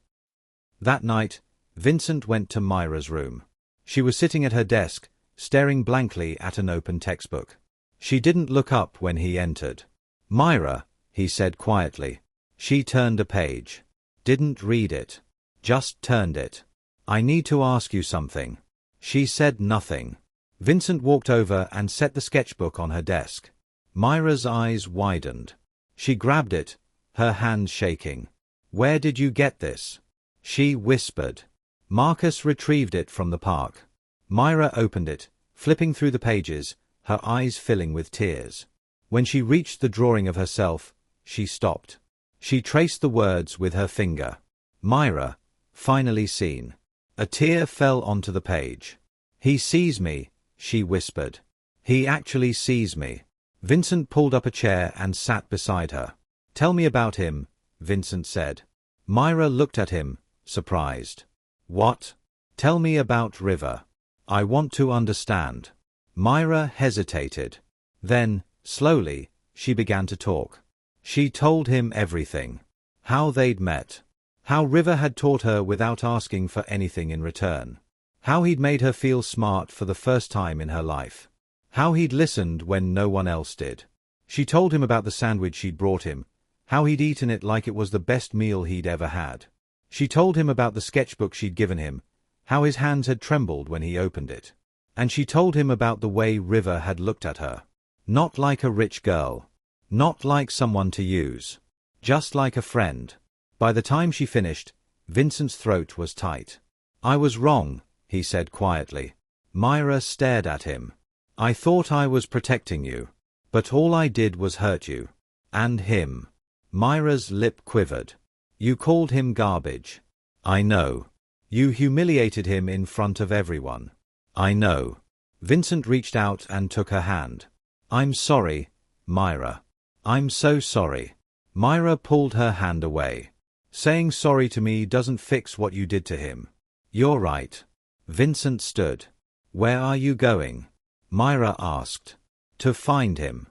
That night, Vincent went to Myra's room. She was sitting at her desk, staring blankly at an open textbook. She didn't look up when he entered. Myra, he said quietly. She turned a page. Didn't read it. Just turned it. I need to ask you something. She said nothing. Vincent walked over and set the sketchbook on her desk. Myra's eyes widened. She grabbed it, her hand shaking. Where did you get this? She whispered. Marcus retrieved it from the park. Myra opened it, flipping through the pages, her eyes filling with tears. When she reached the drawing of herself, she stopped. She traced the words with her finger. Myra, finally seen. A tear fell onto the page. He sees me, she whispered. He actually sees me. Vincent pulled up a chair and sat beside her. Tell me about him, Vincent said. Myra looked at him, surprised. What? Tell me about River. I want to understand. Myra hesitated. Then, slowly, she began to talk. She told him everything. How they'd met. How River had taught her without asking for anything in return. How he'd made her feel smart for the first time in her life. How he'd listened when no one else did. She told him about the sandwich she'd brought him, how he'd eaten it like it was the best meal he'd ever had. She told him about the sketchbook she'd given him, how his hands had trembled when he opened it. And she told him about the way River had looked at her. Not like a rich girl. Not like someone to use. Just like a friend. By the time she finished, Vincent's throat was tight. I was wrong, he said quietly. Myra stared at him. I thought I was protecting you. But all I did was hurt you. And him. Myra's lip quivered. You called him garbage. I know. You humiliated him in front of everyone. I know. Vincent reached out and took her hand. I'm sorry, Myra. I'm so sorry. Myra pulled her hand away. Saying sorry to me doesn't fix what you did to him. You're right. Vincent stood. Where are you going? Myra asked. To find him.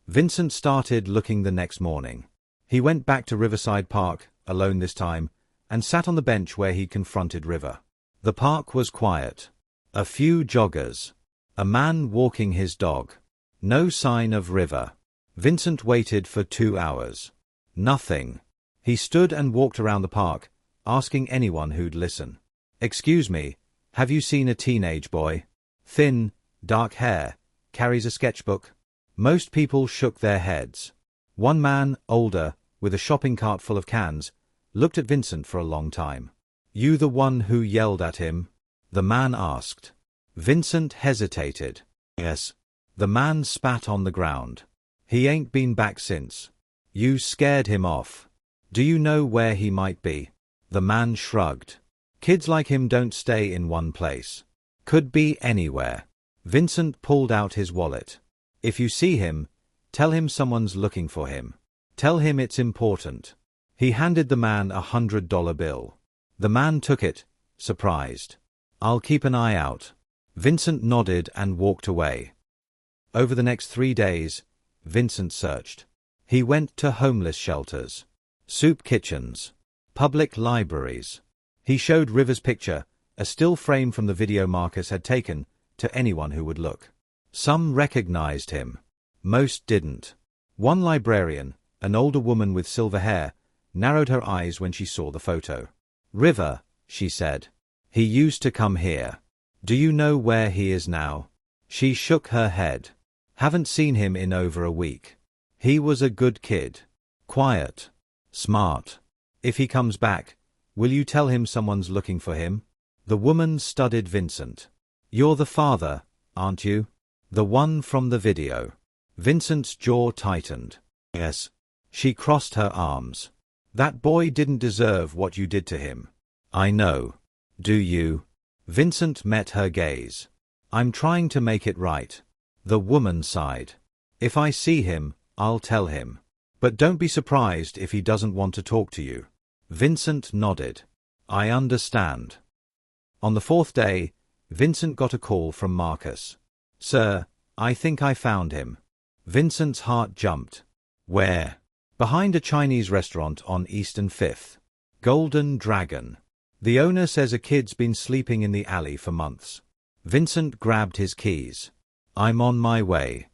Vincent started looking the next morning. He went back to Riverside Park, alone this time, and sat on the bench where he confronted River. The park was quiet. A few joggers. A man walking his dog. No sign of River. Vincent waited for 2 hours. Nothing. He stood and walked around the park, asking anyone who'd listen. Excuse me, have you seen a teenage boy? Thin, dark hair, carries a sketchbook? Most people shook their heads. One man, older, with a shopping cart full of cans, looked at Vincent for a long time. You the one who yelled at him? The man asked. Vincent hesitated. Yes. The man spat on the ground. He ain't been back since. You scared him off. Do you know where he might be? The man shrugged. Kids like him don't stay in one place. Could be anywhere. Vincent pulled out his wallet. If you see him, tell him someone's looking for him. Tell him it's important. He handed the man $100 bill. The man took it, surprised. I'll keep an eye out. Vincent nodded and walked away. Over the next 3 days, Vincent searched. He went to homeless shelters, soup kitchens, public libraries. He showed River's picture, a still frame from the video Marcus had taken, to anyone who would look. Some recognized him. Most didn't. One librarian, an older woman with silver hair, narrowed her eyes when she saw the photo. River, she said. He used to come here. Do you know where he is now? She shook her head. Haven't seen him in over a week. He was a good kid. Quiet. Smart. If he comes back, will you tell him someone's looking for him? The woman studied Vincent. You're the father, aren't you? The one from the video. Vincent's jaw tightened. Yes. She crossed her arms. That boy didn't deserve what you did to him. I know. Do you? Vincent met her gaze. I'm trying to make it right. The woman sighed. If I see him, I'll tell him. But don't be surprised if he doesn't want to talk to you. Vincent nodded. I understand. On the 4th day, Vincent got a call from Marcus. Sir, I think I found him. Vincent's heart jumped. Where? Behind a Chinese restaurant on Eastern 5th. Golden Dragon. The owner says a kid's been sleeping in the alley for months. Vincent grabbed his keys. I'm on my way.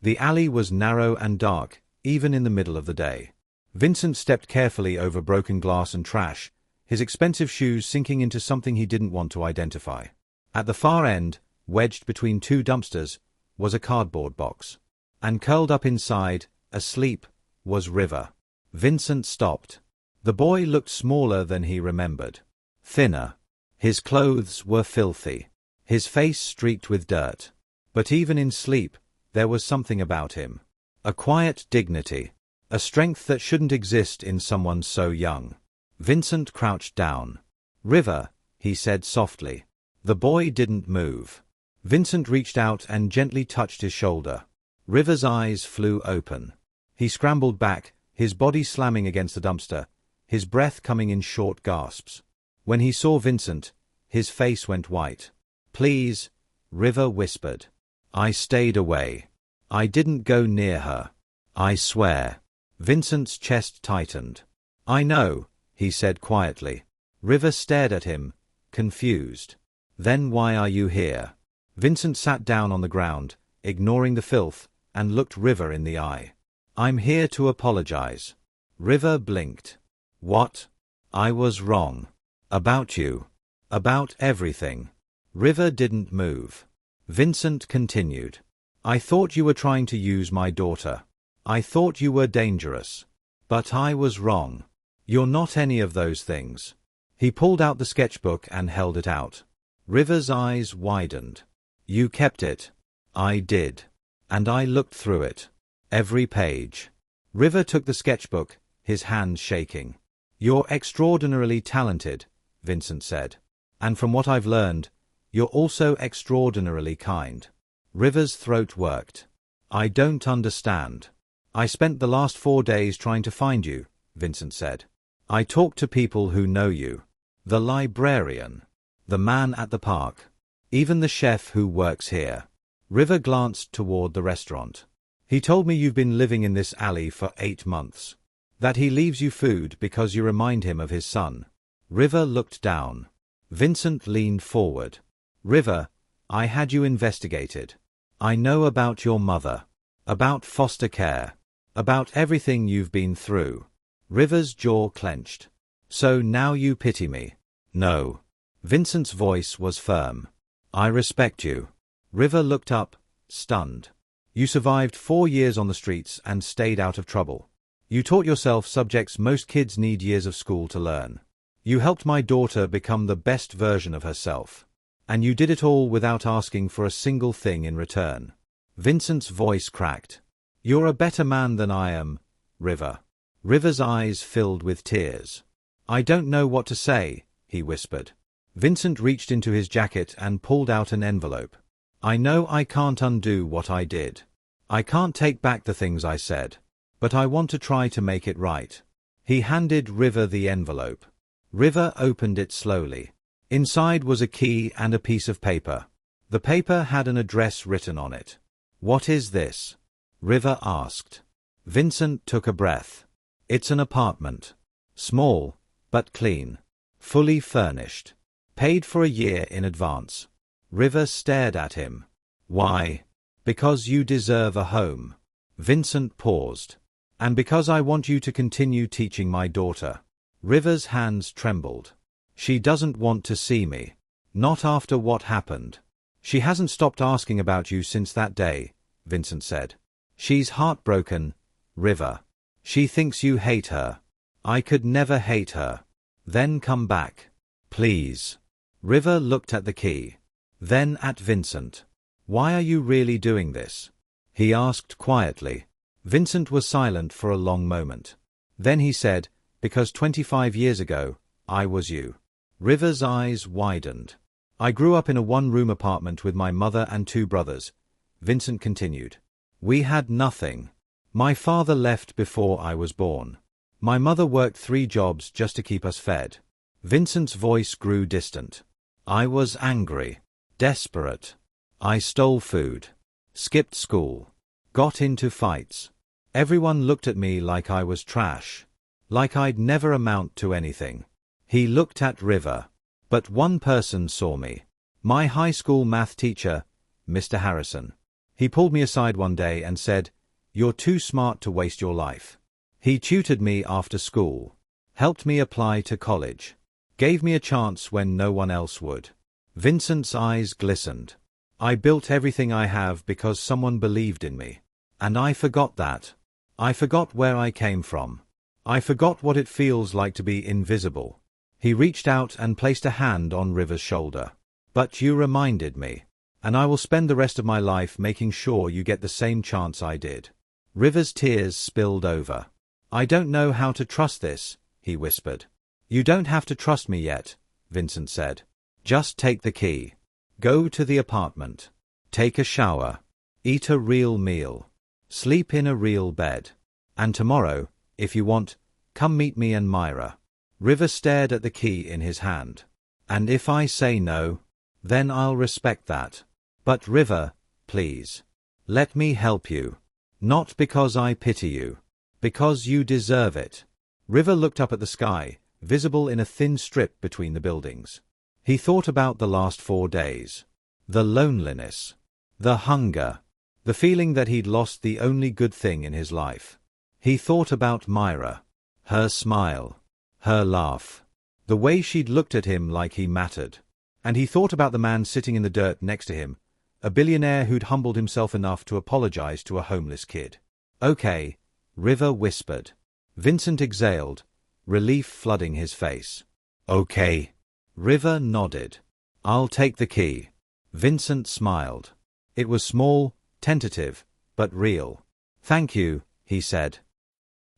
The alley was narrow and dark, even in the middle of the day. Vincent stepped carefully over broken glass and trash, his expensive shoes sinking into something he didn't want to identify. At the far end, wedged between 2 dumpsters, was a cardboard box. And curled up inside, asleep, was River. Vincent stopped. The boy looked smaller than he remembered. Thinner. His clothes were filthy. His face streaked with dirt. But even in sleep, there was something about him. A quiet dignity. A strength that shouldn't exist in someone so young. Vincent crouched down. "River," he said softly. The boy didn't move. Vincent reached out and gently touched his shoulder. River's eyes flew open. He scrambled back, his body slamming against the dumpster, his breath coming in short gasps. When he saw Vincent, his face went white. "Please," River whispered. "I stayed away. I didn't go near her. I swear." Vincent's chest tightened. "I know," he said quietly. River stared at him, confused. "Then why are you here?" Vincent sat down on the ground, ignoring the filth, and looked River in the eye. "I'm here to apologize." River blinked. "What?" "I was wrong. About you. About everything." River didn't move. Vincent continued. "I thought you were trying to use my daughter. I thought you were dangerous. But I was wrong. You're not any of those things." He pulled out the sketchbook and held it out. River's eyes widened. "You kept it." "I did. And I looked through it. Every page." River took the sketchbook, his hands shaking. "You're extraordinarily talented," Vincent said. "And from what I've learned, you're also extraordinarily kind." River's throat worked. "I don't understand." "I spent the last 4 days trying to find you," Vincent said. "I talked to people who know you. The librarian. The man at the park. Even the chef who works here." River glanced toward the restaurant. "He told me you've been living in this alley for 8 months. That he leaves you food because you remind him of his son." River looked down. Vincent leaned forward. "River, I had you investigated. I know about your mother. About foster care. About everything you've been through." River's jaw clenched. "So now you pity me?" "No." Vincent's voice was firm. "I respect you." River looked up, stunned. "You survived 4 years on the streets and stayed out of trouble. You taught yourself subjects most kids need years of school to learn. You helped my daughter become the best version of herself. And you did it all without asking for a single thing in return." Vincent's voice cracked. "You're a better man than I am, River." River's eyes filled with tears. "I don't know what to say," he whispered. Vincent reached into his jacket and pulled out an envelope. "I know I can't undo what I did. I can't take back the things I said. But I want to try to make it right." He handed River the envelope. River opened it slowly. Inside was a key and a piece of paper. The paper had an address written on it. "What is this?" River asked. Vincent took a breath. "It's an apartment. Small, but clean. Fully furnished. Paid for a year in advance." River stared at him. "Why?" "Because you deserve a home." Vincent paused. "And because I want you to continue teaching my daughter." River's hands trembled. "She doesn't want to see me. Not after what happened. She hasn't stopped asking about you since that day," Vincent said. "She's heartbroken, River. She thinks you hate her." "I could never hate her." "Then come back. Please." River looked at the key. Then at Vincent. "Why are you really doing this?" he asked quietly. Vincent was silent for a long moment. Then he said, "Because 25 years ago, I was you." River's eyes widened. "I grew up in a one-room apartment with my mother and 2 brothers," Vincent continued. "We had nothing. My father left before I was born. My mother worked 3 jobs just to keep us fed." Vincent's voice grew distant. "I was angry. Desperate. I stole food. Skipped school. Got into fights. Everyone looked at me like I was trash. Like I'd never amount to anything." He looked at River. "But one person saw me. My high school math teacher, Mr. Harrison. He pulled me aside one day and said, 'You're too smart to waste your life.' He tutored me after school. Helped me apply to college. Gave me a chance when no one else would." Vincent's eyes glistened. "I built everything I have because someone believed in me. And I forgot that. I forgot where I came from. I forgot what it feels like to be invisible." He reached out and placed a hand on River's shoulder. "But you reminded me. And I will spend the rest of my life making sure you get the same chance I did." River's tears spilled over. I don't know how to trust this, he whispered. You don't have to trust me yet, Vincent said. Just take the key. Go to the apartment. Take a shower. Eat a real meal. Sleep in a real bed. And tomorrow, if you want, come meet me and Myra. River stared at the key in his hand. And if I say no, then I'll respect that. But River, please. Let me help you. Not because I pity you. Because you deserve it. River looked up at the sky, visible in a thin strip between the buildings. He thought about the last 4 days. The loneliness. The hunger. The feeling that he'd lost the only good thing in his life. He thought about Myra. Her smile. Her laugh. The way she'd looked at him like he mattered. And he thought about the man sitting in the dirt next to him, a billionaire who'd humbled himself enough to apologize to a homeless kid. Okay, River whispered. Vincent exhaled, relief flooding his face. Okay. River nodded. I'll take the key. Vincent smiled. It was small, tentative, but real. Thank you, he said.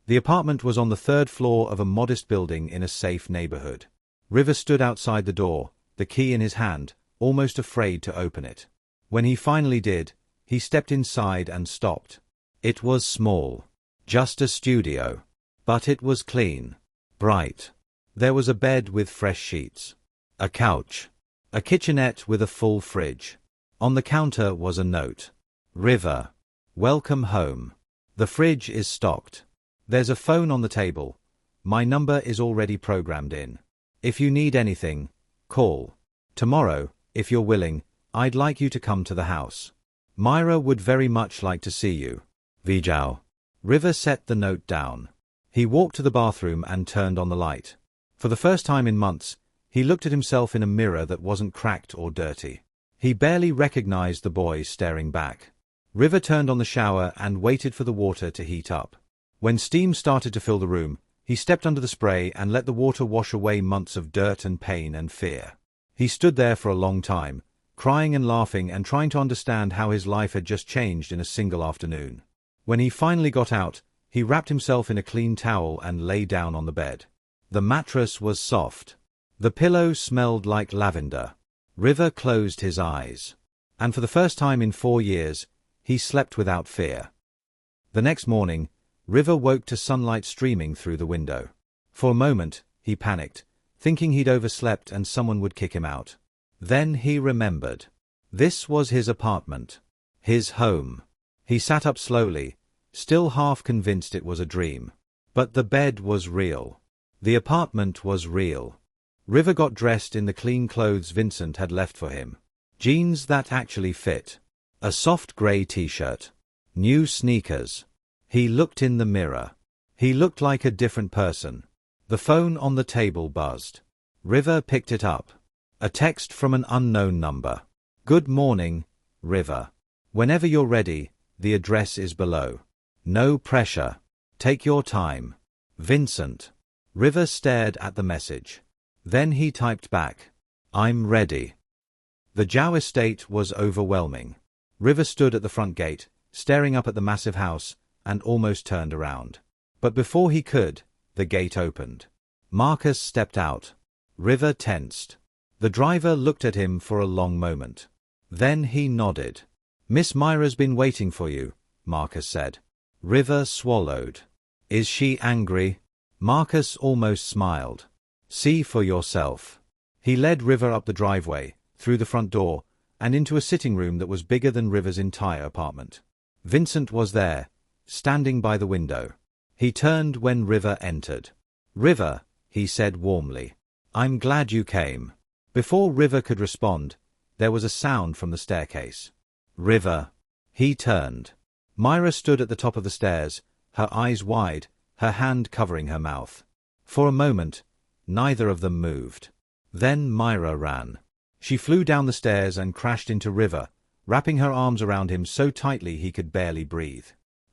The apartment was on the 3rd floor of a modest building in a safe neighborhood. River stood outside the door, the key in his hand, almost afraid to open it. When he finally did, he stepped inside and stopped. It was small. Just a studio. But it was clean. Bright. There was a bed with fresh sheets. A couch. A kitchenette with a full fridge. On the counter was a note. River. Welcome home. The fridge is stocked. There's a phone on the table. My number is already programmed in. If you need anything, call. Tomorrow, if you're willing, I'd like you to come to the house. Myra would very much like to see you. Vijay. River set the note down. He walked to the bathroom and turned on the light. For the first time in months, he looked at himself in a mirror that wasn't cracked or dirty. He barely recognized the boy staring back. River turned on the shower and waited for the water to heat up. When steam started to fill the room, he stepped under the spray and let the water wash away months of dirt and pain and fear. He stood there for a long time, crying and laughing and trying to understand how his life had just changed in a single afternoon. When he finally got out, he wrapped himself in a clean towel and lay down on the bed. The mattress was soft. The pillow smelled like lavender. River closed his eyes. And for the first time in 4 years, he slept without fear. The next morning, River woke to sunlight streaming through the window. For a moment, he panicked, thinking he'd overslept and someone would kick him out. Then he remembered. This was his apartment. His home. He sat up slowly, still half convinced it was a dream. But the bed was real. The apartment was real. River got dressed in the clean clothes Vincent had left for him. Jeans that actually fit. A soft grey t-shirt. New sneakers. He looked in the mirror. He looked like a different person. The phone on the table buzzed. River picked it up. A text from an unknown number. Good morning, River. Whenever you're ready, the address is below. No pressure. Take your time. Vincent. River stared at the message. Then he typed back. I'm ready. The Zhao estate was overwhelming. River stood at the front gate, staring up at the massive house, and almost turned around. But before he could, the gate opened. Marcus stepped out. River tensed. The driver looked at him for a long moment. Then he nodded. Miss Myra's been waiting for you, Marcus said. River swallowed. Is she angry? Marcus almost smiled. See for yourself. He led River up the driveway, through the front door, and into a sitting room that was bigger than River's entire apartment. Vincent was there, standing by the window. He turned when River entered. River, he said warmly. I'm glad you came. Before River could respond, there was a sound from the staircase. River. He turned. Myra stood at the top of the stairs, her eyes wide, her hand covering her mouth. For a moment, neither of them moved. Then Myra ran. She flew down the stairs and crashed into River, wrapping her arms around him so tightly he could barely breathe.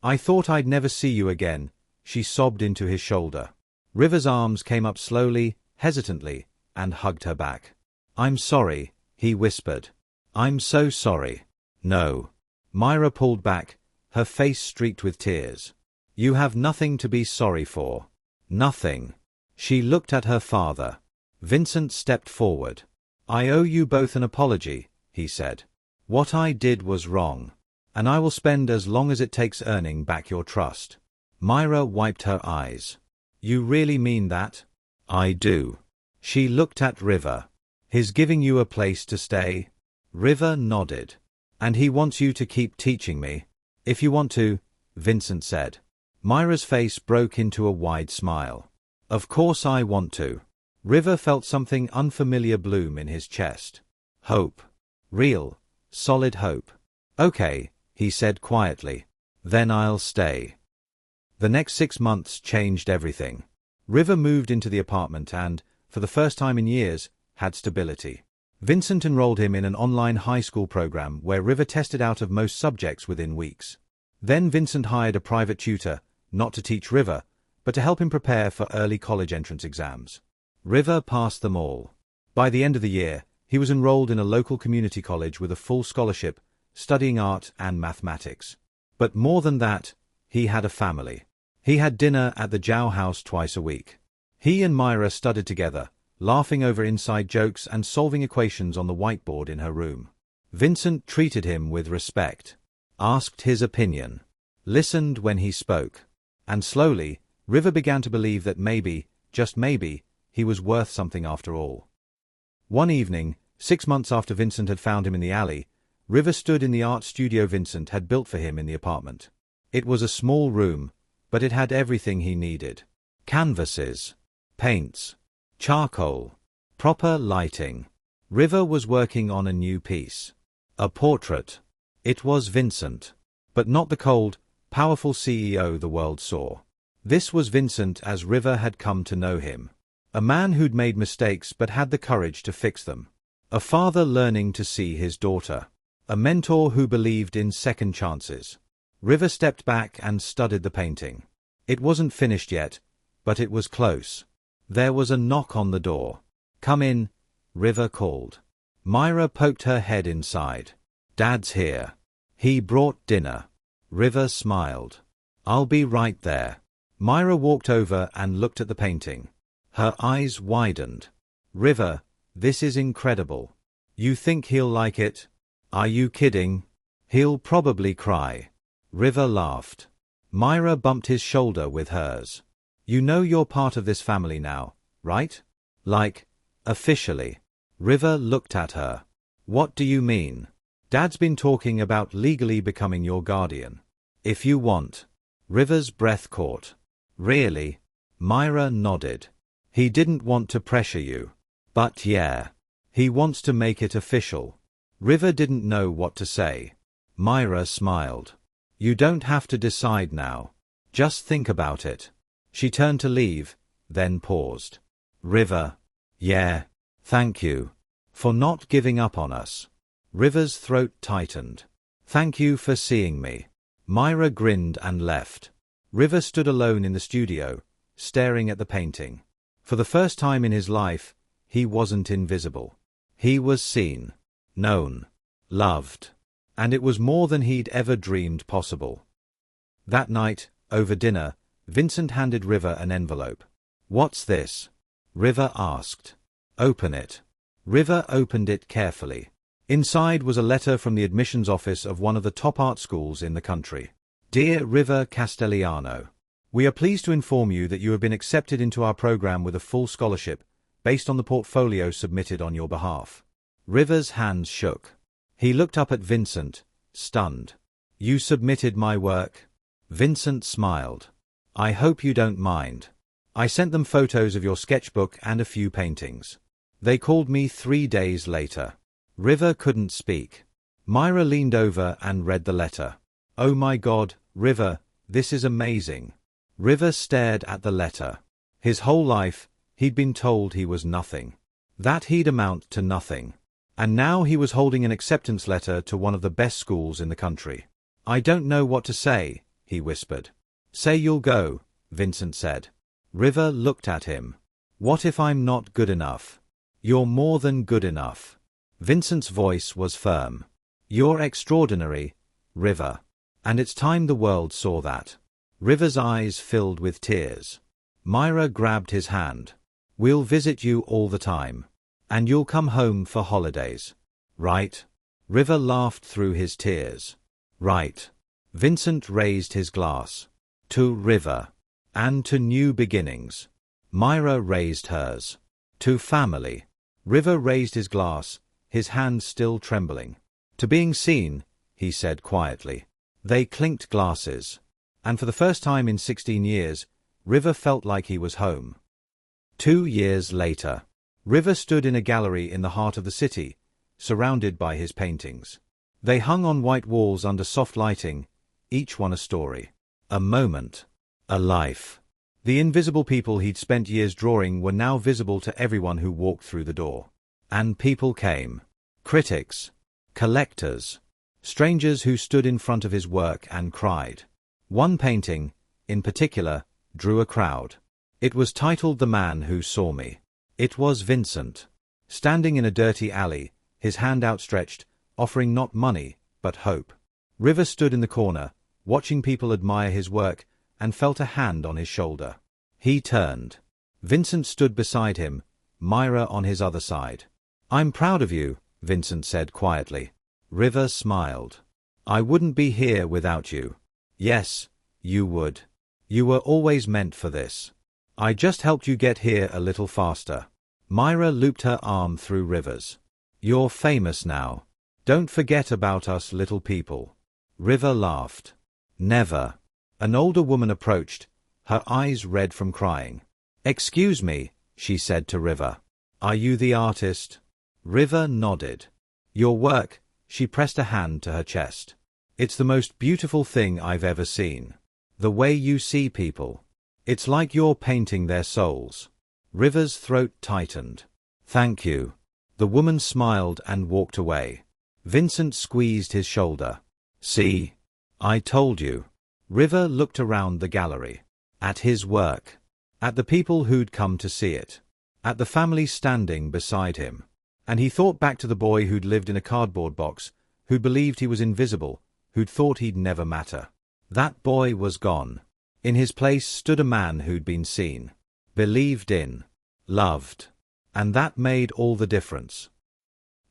I thought I'd never see you again, she sobbed into his shoulder. River's arms came up slowly, hesitantly, and hugged her back. I'm sorry, he whispered. I'm so sorry. No. Myra pulled back, her face streaked with tears. You have nothing to be sorry for. Nothing. She looked at her father. Vincent stepped forward. I owe you both an apology, he said. What I did was wrong. And I will spend as long as it takes earning back your trust. Myra wiped her eyes. You really mean that? I do. She looked at River. He's giving you a place to stay? River nodded. And he wants you to keep teaching me? If you want to, Vincent said. Myra's face broke into a wide smile. Of course I want to. River felt something unfamiliar bloom in his chest. Hope. Real, solid hope. Okay, he said quietly. Then I'll stay. The next 6 months changed everything. River moved into the apartment and, for the first time in years, had stability. Vincent enrolled him in an online high school program where River tested out of most subjects within weeks. Then Vincent hired a private tutor, not to teach River, but to help him prepare for early college entrance exams. River passed them all. By the end of the year, he was enrolled in a local community college with a full scholarship, studying art and mathematics. But more than that, he had a family. He had dinner at the Jow house twice a week. He and Myra studied together, laughing over inside jokes and solving equations on the whiteboard in her room. Vincent treated him with respect, asked his opinion, listened when he spoke. And slowly, River began to believe that maybe, just maybe, he was worth something after all. One evening, 6 months after Vincent had found him in the alley, River stood in the art studio Vincent had built for him in the apartment. It was a small room, but it had everything he needed. Canvases, paints, charcoal, proper lighting. River was working on a new piece. A portrait. It was Vincent. But not the cold, powerful CEO the world saw. This was Vincent as River had come to know him. A man who'd made mistakes but had the courage to fix them. A father learning to see his daughter. A mentor who believed in second chances. River stepped back and studied the painting. It wasn't finished yet, but it was close. There was a knock on the door. Come in, River called. Myra poked her head inside. Dad's here. He brought dinner. River smiled. I'll be right there. Myra walked over and looked at the painting. Her eyes widened. River, this is incredible. You think he'll like it? Are you kidding? He'll probably cry. River laughed. Myra bumped his shoulder with hers. You know you're part of this family now, right? Like, officially. River looked at her. What do you mean? Dad's been talking about legally becoming your guardian. If you want. River's breath caught. Really? Myra nodded. He didn't want to pressure you. But yeah. He wants to make it official. River didn't know what to say. Myra smiled. You don't have to decide now. Just think about it. She turned to leave, then paused. River. Yeah. Thank you. For not giving up on us. River's throat tightened. Thank you for seeing me. Myra grinned and left. River stood alone in the studio, staring at the painting. For the first time in his life, he wasn't invisible. He was seen, known, loved. And it was more than he'd ever dreamed possible. That night, over dinner, Vincent handed River an envelope. What's this? River asked. Open it. River opened it carefully. Inside was a letter from the admissions office of one of the top art schools in the country. Dear River Castellano, we are pleased to inform you that you have been accepted into our program with a full scholarship, based on the portfolio submitted on your behalf. River's hands shook. He looked up at Vincent, stunned. You submitted my work? Vincent smiled. I hope you don't mind. I sent them photos of your sketchbook and a few paintings. They called me 3 days later. River couldn't speak. Myra leaned over and read the letter. Oh my God, River, this is amazing. River stared at the letter. His whole life, he'd been told he was nothing. That he'd amount to nothing. And now he was holding an acceptance letter to one of the best schools in the country. I don't know what to say, he whispered. Say you'll go, Vincent said. River looked at him. What if I'm not good enough? You're more than good enough. Vincent's voice was firm. You're extraordinary, River. And it's time the world saw that. River's eyes filled with tears. Myra grabbed his hand. "We'll visit you all the time. And you'll come home for holidays. Right?" River laughed through his tears. "Right." Vincent raised his glass. "To River. And to new beginnings." Myra raised hers. "To family." River raised his glass, his hand still trembling. "To being seen," he said quietly. They clinked glasses. And for the first time in 16 years, River felt like he was home. 2 years later, River stood in a gallery in the heart of the city, surrounded by his paintings. They hung on white walls under soft lighting, each one a story. A moment. A life. The invisible people he'd spent years drawing were now visible to everyone who walked through the door. And people came. Critics. Collectors. Strangers who stood in front of his work and cried. One painting, in particular, drew a crowd. It was titled "The Man Who Saw Me." It was Vincent, standing in a dirty alley, his hand outstretched, offering not money, but hope. River stood in the corner, watching people admire his work, and felt a hand on his shoulder. He turned. Vincent stood beside him, Myra on his other side. "I'm proud of you," Vincent said quietly. River smiled. "I wouldn't be here without you." "Yes, you would. You were always meant for this. I just helped you get here a little faster." Myra looped her arm through River's. "You're famous now. Don't forget about us little people." River laughed. "Never." An older woman approached, her eyes red from crying. "Excuse me," she said to River. "Are you the artist?" River nodded. "Your work," she pressed a hand to her chest. "It's the most beautiful thing I've ever seen. The way you see people. It's like you're painting their souls." River's throat tightened. "Thank you." The woman smiled and walked away. Vincent squeezed his shoulder. "See? I told you." River looked around the gallery. At his work. At the people who'd come to see it. At the family standing beside him. And he thought back to the boy who'd lived in a cardboard box, who'd believed he was invisible, who'd thought he'd never matter. That boy was gone. In his place stood a man who'd been seen. Believed in. Loved. And that made all the difference.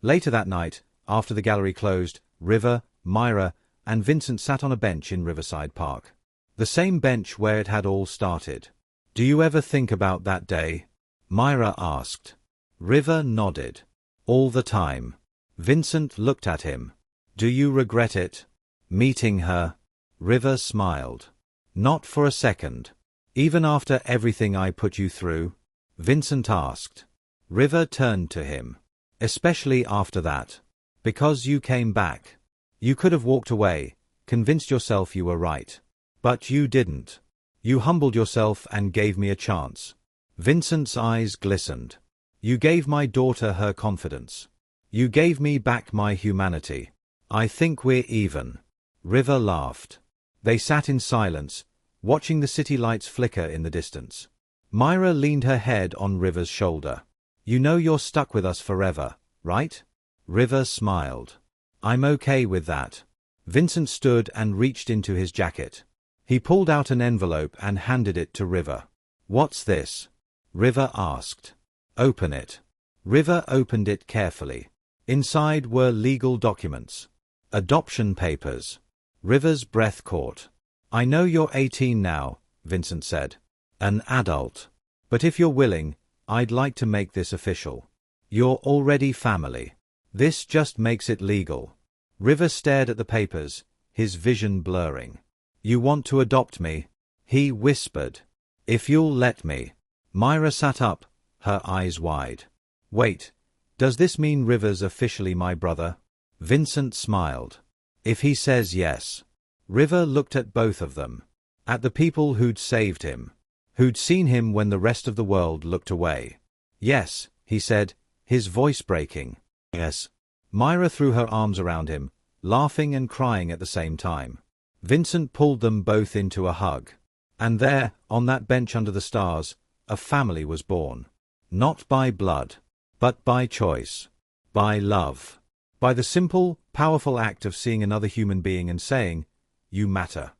Later that night, after the gallery closed, River, Myra, and Vincent sat on a bench in Riverside Park. The same bench where it had all started. "Do you ever think about that day?" Myra asked. River nodded. "All the time." Vincent looked at him. "Do you regret it?" "Meeting her?" River smiled. "Not for a second." "Even after everything I put you through?" Vincent asked. River turned to him. "Especially after that. Because you came back. You could have walked away, convinced yourself you were right. But you didn't. You humbled yourself and gave me a chance." Vincent's eyes glistened. "You gave my daughter her confidence. You gave me back my humanity. I think we're even." River laughed. They sat in silence, watching the city lights flicker in the distance. Myra leaned her head on River's shoulder. "You know you're stuck with us forever, right?" River smiled. "I'm okay with that." Vincent stood and reached into his jacket. He pulled out an envelope and handed it to River. "What's this?" River asked. "Open it." River opened it carefully. Inside were legal documents. Adoption papers. River's breath caught. "I know you're 18 now," Vincent said. "An adult. But if you're willing, I'd like to make this official. You're already family. This just makes it legal." River stared at the papers, his vision blurring. "You want to adopt me?" he whispered. "If you'll let me." Myra sat up, her eyes wide. "Wait, does this mean River's officially my brother?" Vincent smiled. "If he says yes." River looked at both of them. At the people who'd saved him. Who'd seen him when the rest of the world looked away. "Yes," he said, his voice breaking. "Yes." Myra threw her arms around him, laughing and crying at the same time. Vincent pulled them both into a hug. And there, on that bench under the stars, a family was born. Not by blood, but by choice. By love. By the simple, powerful act of seeing another human being and saying, "You matter."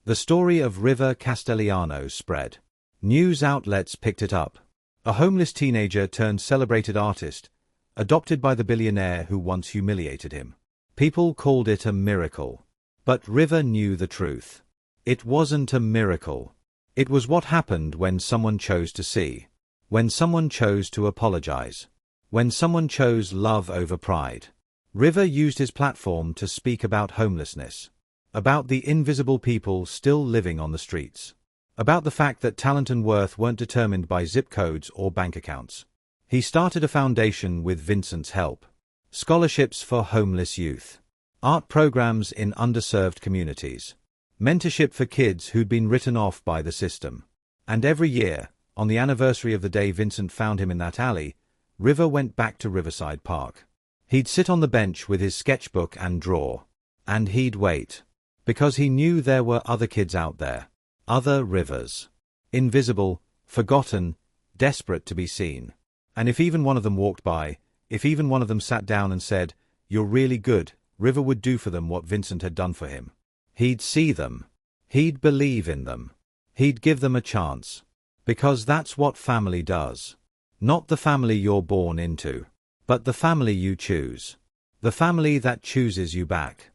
The story of River Castellano spread. News outlets picked it up. A homeless teenager turned celebrated artist, adopted by the billionaire who once humiliated him. People called it a miracle. But River knew the truth. It wasn't a miracle. It was what happened when someone chose to see. When someone chose to apologize. When someone chose love over pride. River used his platform to speak about homelessness. About the invisible people still living on the streets. About the fact that talent and worth weren't determined by zip codes or bank accounts. He started a foundation with Vincent's help. Scholarships for homeless youth. Art programs in underserved communities. Mentorship for kids who'd been written off by the system. And every year, on the anniversary of the day Vincent found him in that alley, River went back to Riverside Park. He'd sit on the bench with his sketchbook and draw. And he'd wait. Because he knew there were other kids out there. Other Rivers. Invisible, forgotten, desperate to be seen. And if even one of them walked by, if even one of them sat down and said, "You're really good," River would do for them what Vincent had done for him. He'd see them. He'd believe in them. He'd give them a chance. Because that's what family does. Not the family you're born into. But the family you choose. The family that chooses you back.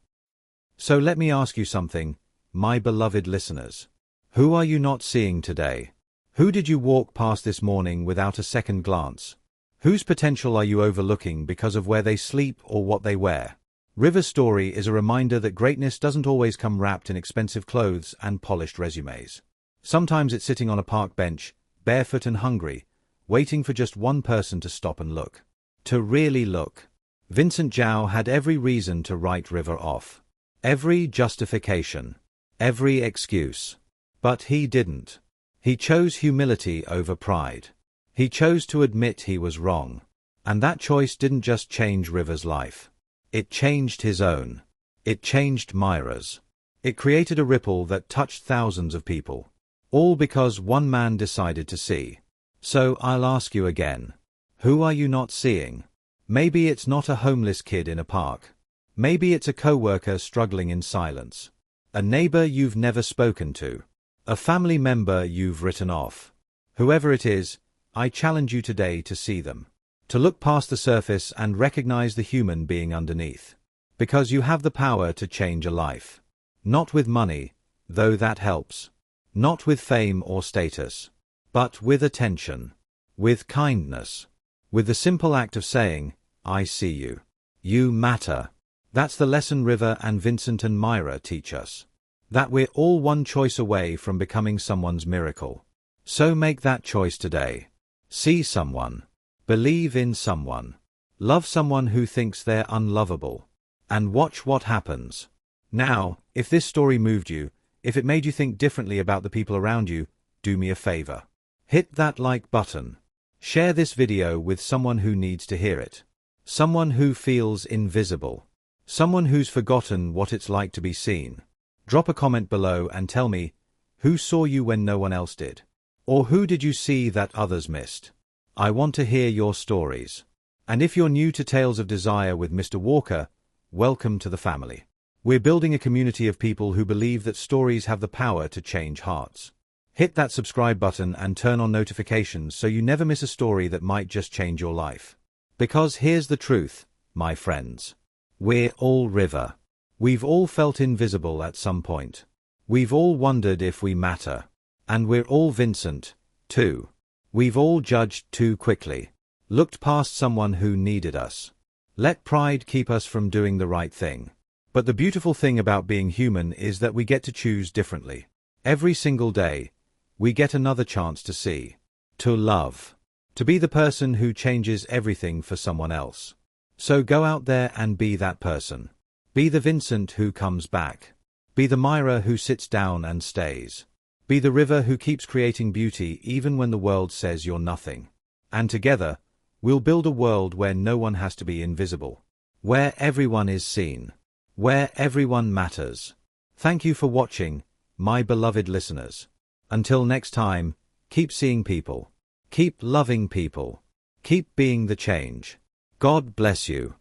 So let me ask you something, my beloved listeners. Who are you not seeing today? Who did you walk past this morning without a second glance? Whose potential are you overlooking because of where they sleep or what they wear? River's story is a reminder that greatness doesn't always come wrapped in expensive clothes and polished resumes. Sometimes it's sitting on a park bench, barefoot and hungry, waiting for just one person to stop and look. To really look. Vincent Zhao had every reason to write River off. Every justification. Every excuse. But he didn't. He chose humility over pride. He chose to admit he was wrong. And that choice didn't just change River's life. It changed his own. It changed Myra's. It created a ripple that touched thousands of people. All because one man decided to see. So I'll ask you again. Who are you not seeing? Maybe it's not a homeless kid in a park. Maybe it's a coworker struggling in silence. A neighbor you've never spoken to. A family member you've written off. Whoever it is, I challenge you today to see them. To look past the surface and recognize the human being underneath. Because you have the power to change a life. Not with money, though that helps. Not with fame or status. But with attention. With kindness. With the simple act of saying, "I see you. You matter." That's the lesson River and Vincent and Myra teach us. That we're all one choice away from becoming someone's miracle. So make that choice today. See someone. Believe in someone. Love someone who thinks they're unlovable. And watch what happens. Now, if this story moved you, if it made you think differently about the people around you, do me a favor. Hit that like button. Share this video with someone who needs to hear it. Someone who feels invisible. Someone who's forgotten what it's like to be seen. Drop a comment below and tell me, who saw you when no one else did? Or who did you see that others missed? I want to hear your stories. And if you're new to Tales of Desire with Mr. Walker, welcome to the family. We're building a community of people who believe that stories have the power to change hearts. Hit that subscribe button and turn on notifications so you never miss a story that might just change your life. Because here's the truth, my friends. We're all River. We've all felt invisible at some point. We've all wondered if we matter. And we're all Vincent, too. We've all judged too quickly. Looked past someone who needed us. Let pride keep us from doing the right thing. But the beautiful thing about being human is that we get to choose differently. Every single day, we get another chance to see. To love. To be the person who changes everything for someone else. So go out there and be that person. Be the Vincent who comes back. Be the Myra who sits down and stays. Be the River who keeps creating beauty even when the world says you're nothing. And together, we'll build a world where no one has to be invisible. Where everyone is seen. Where everyone matters. Thank you for watching, my beloved listeners. Until next time, keep seeing people. Keep loving people. Keep being the change. God bless you.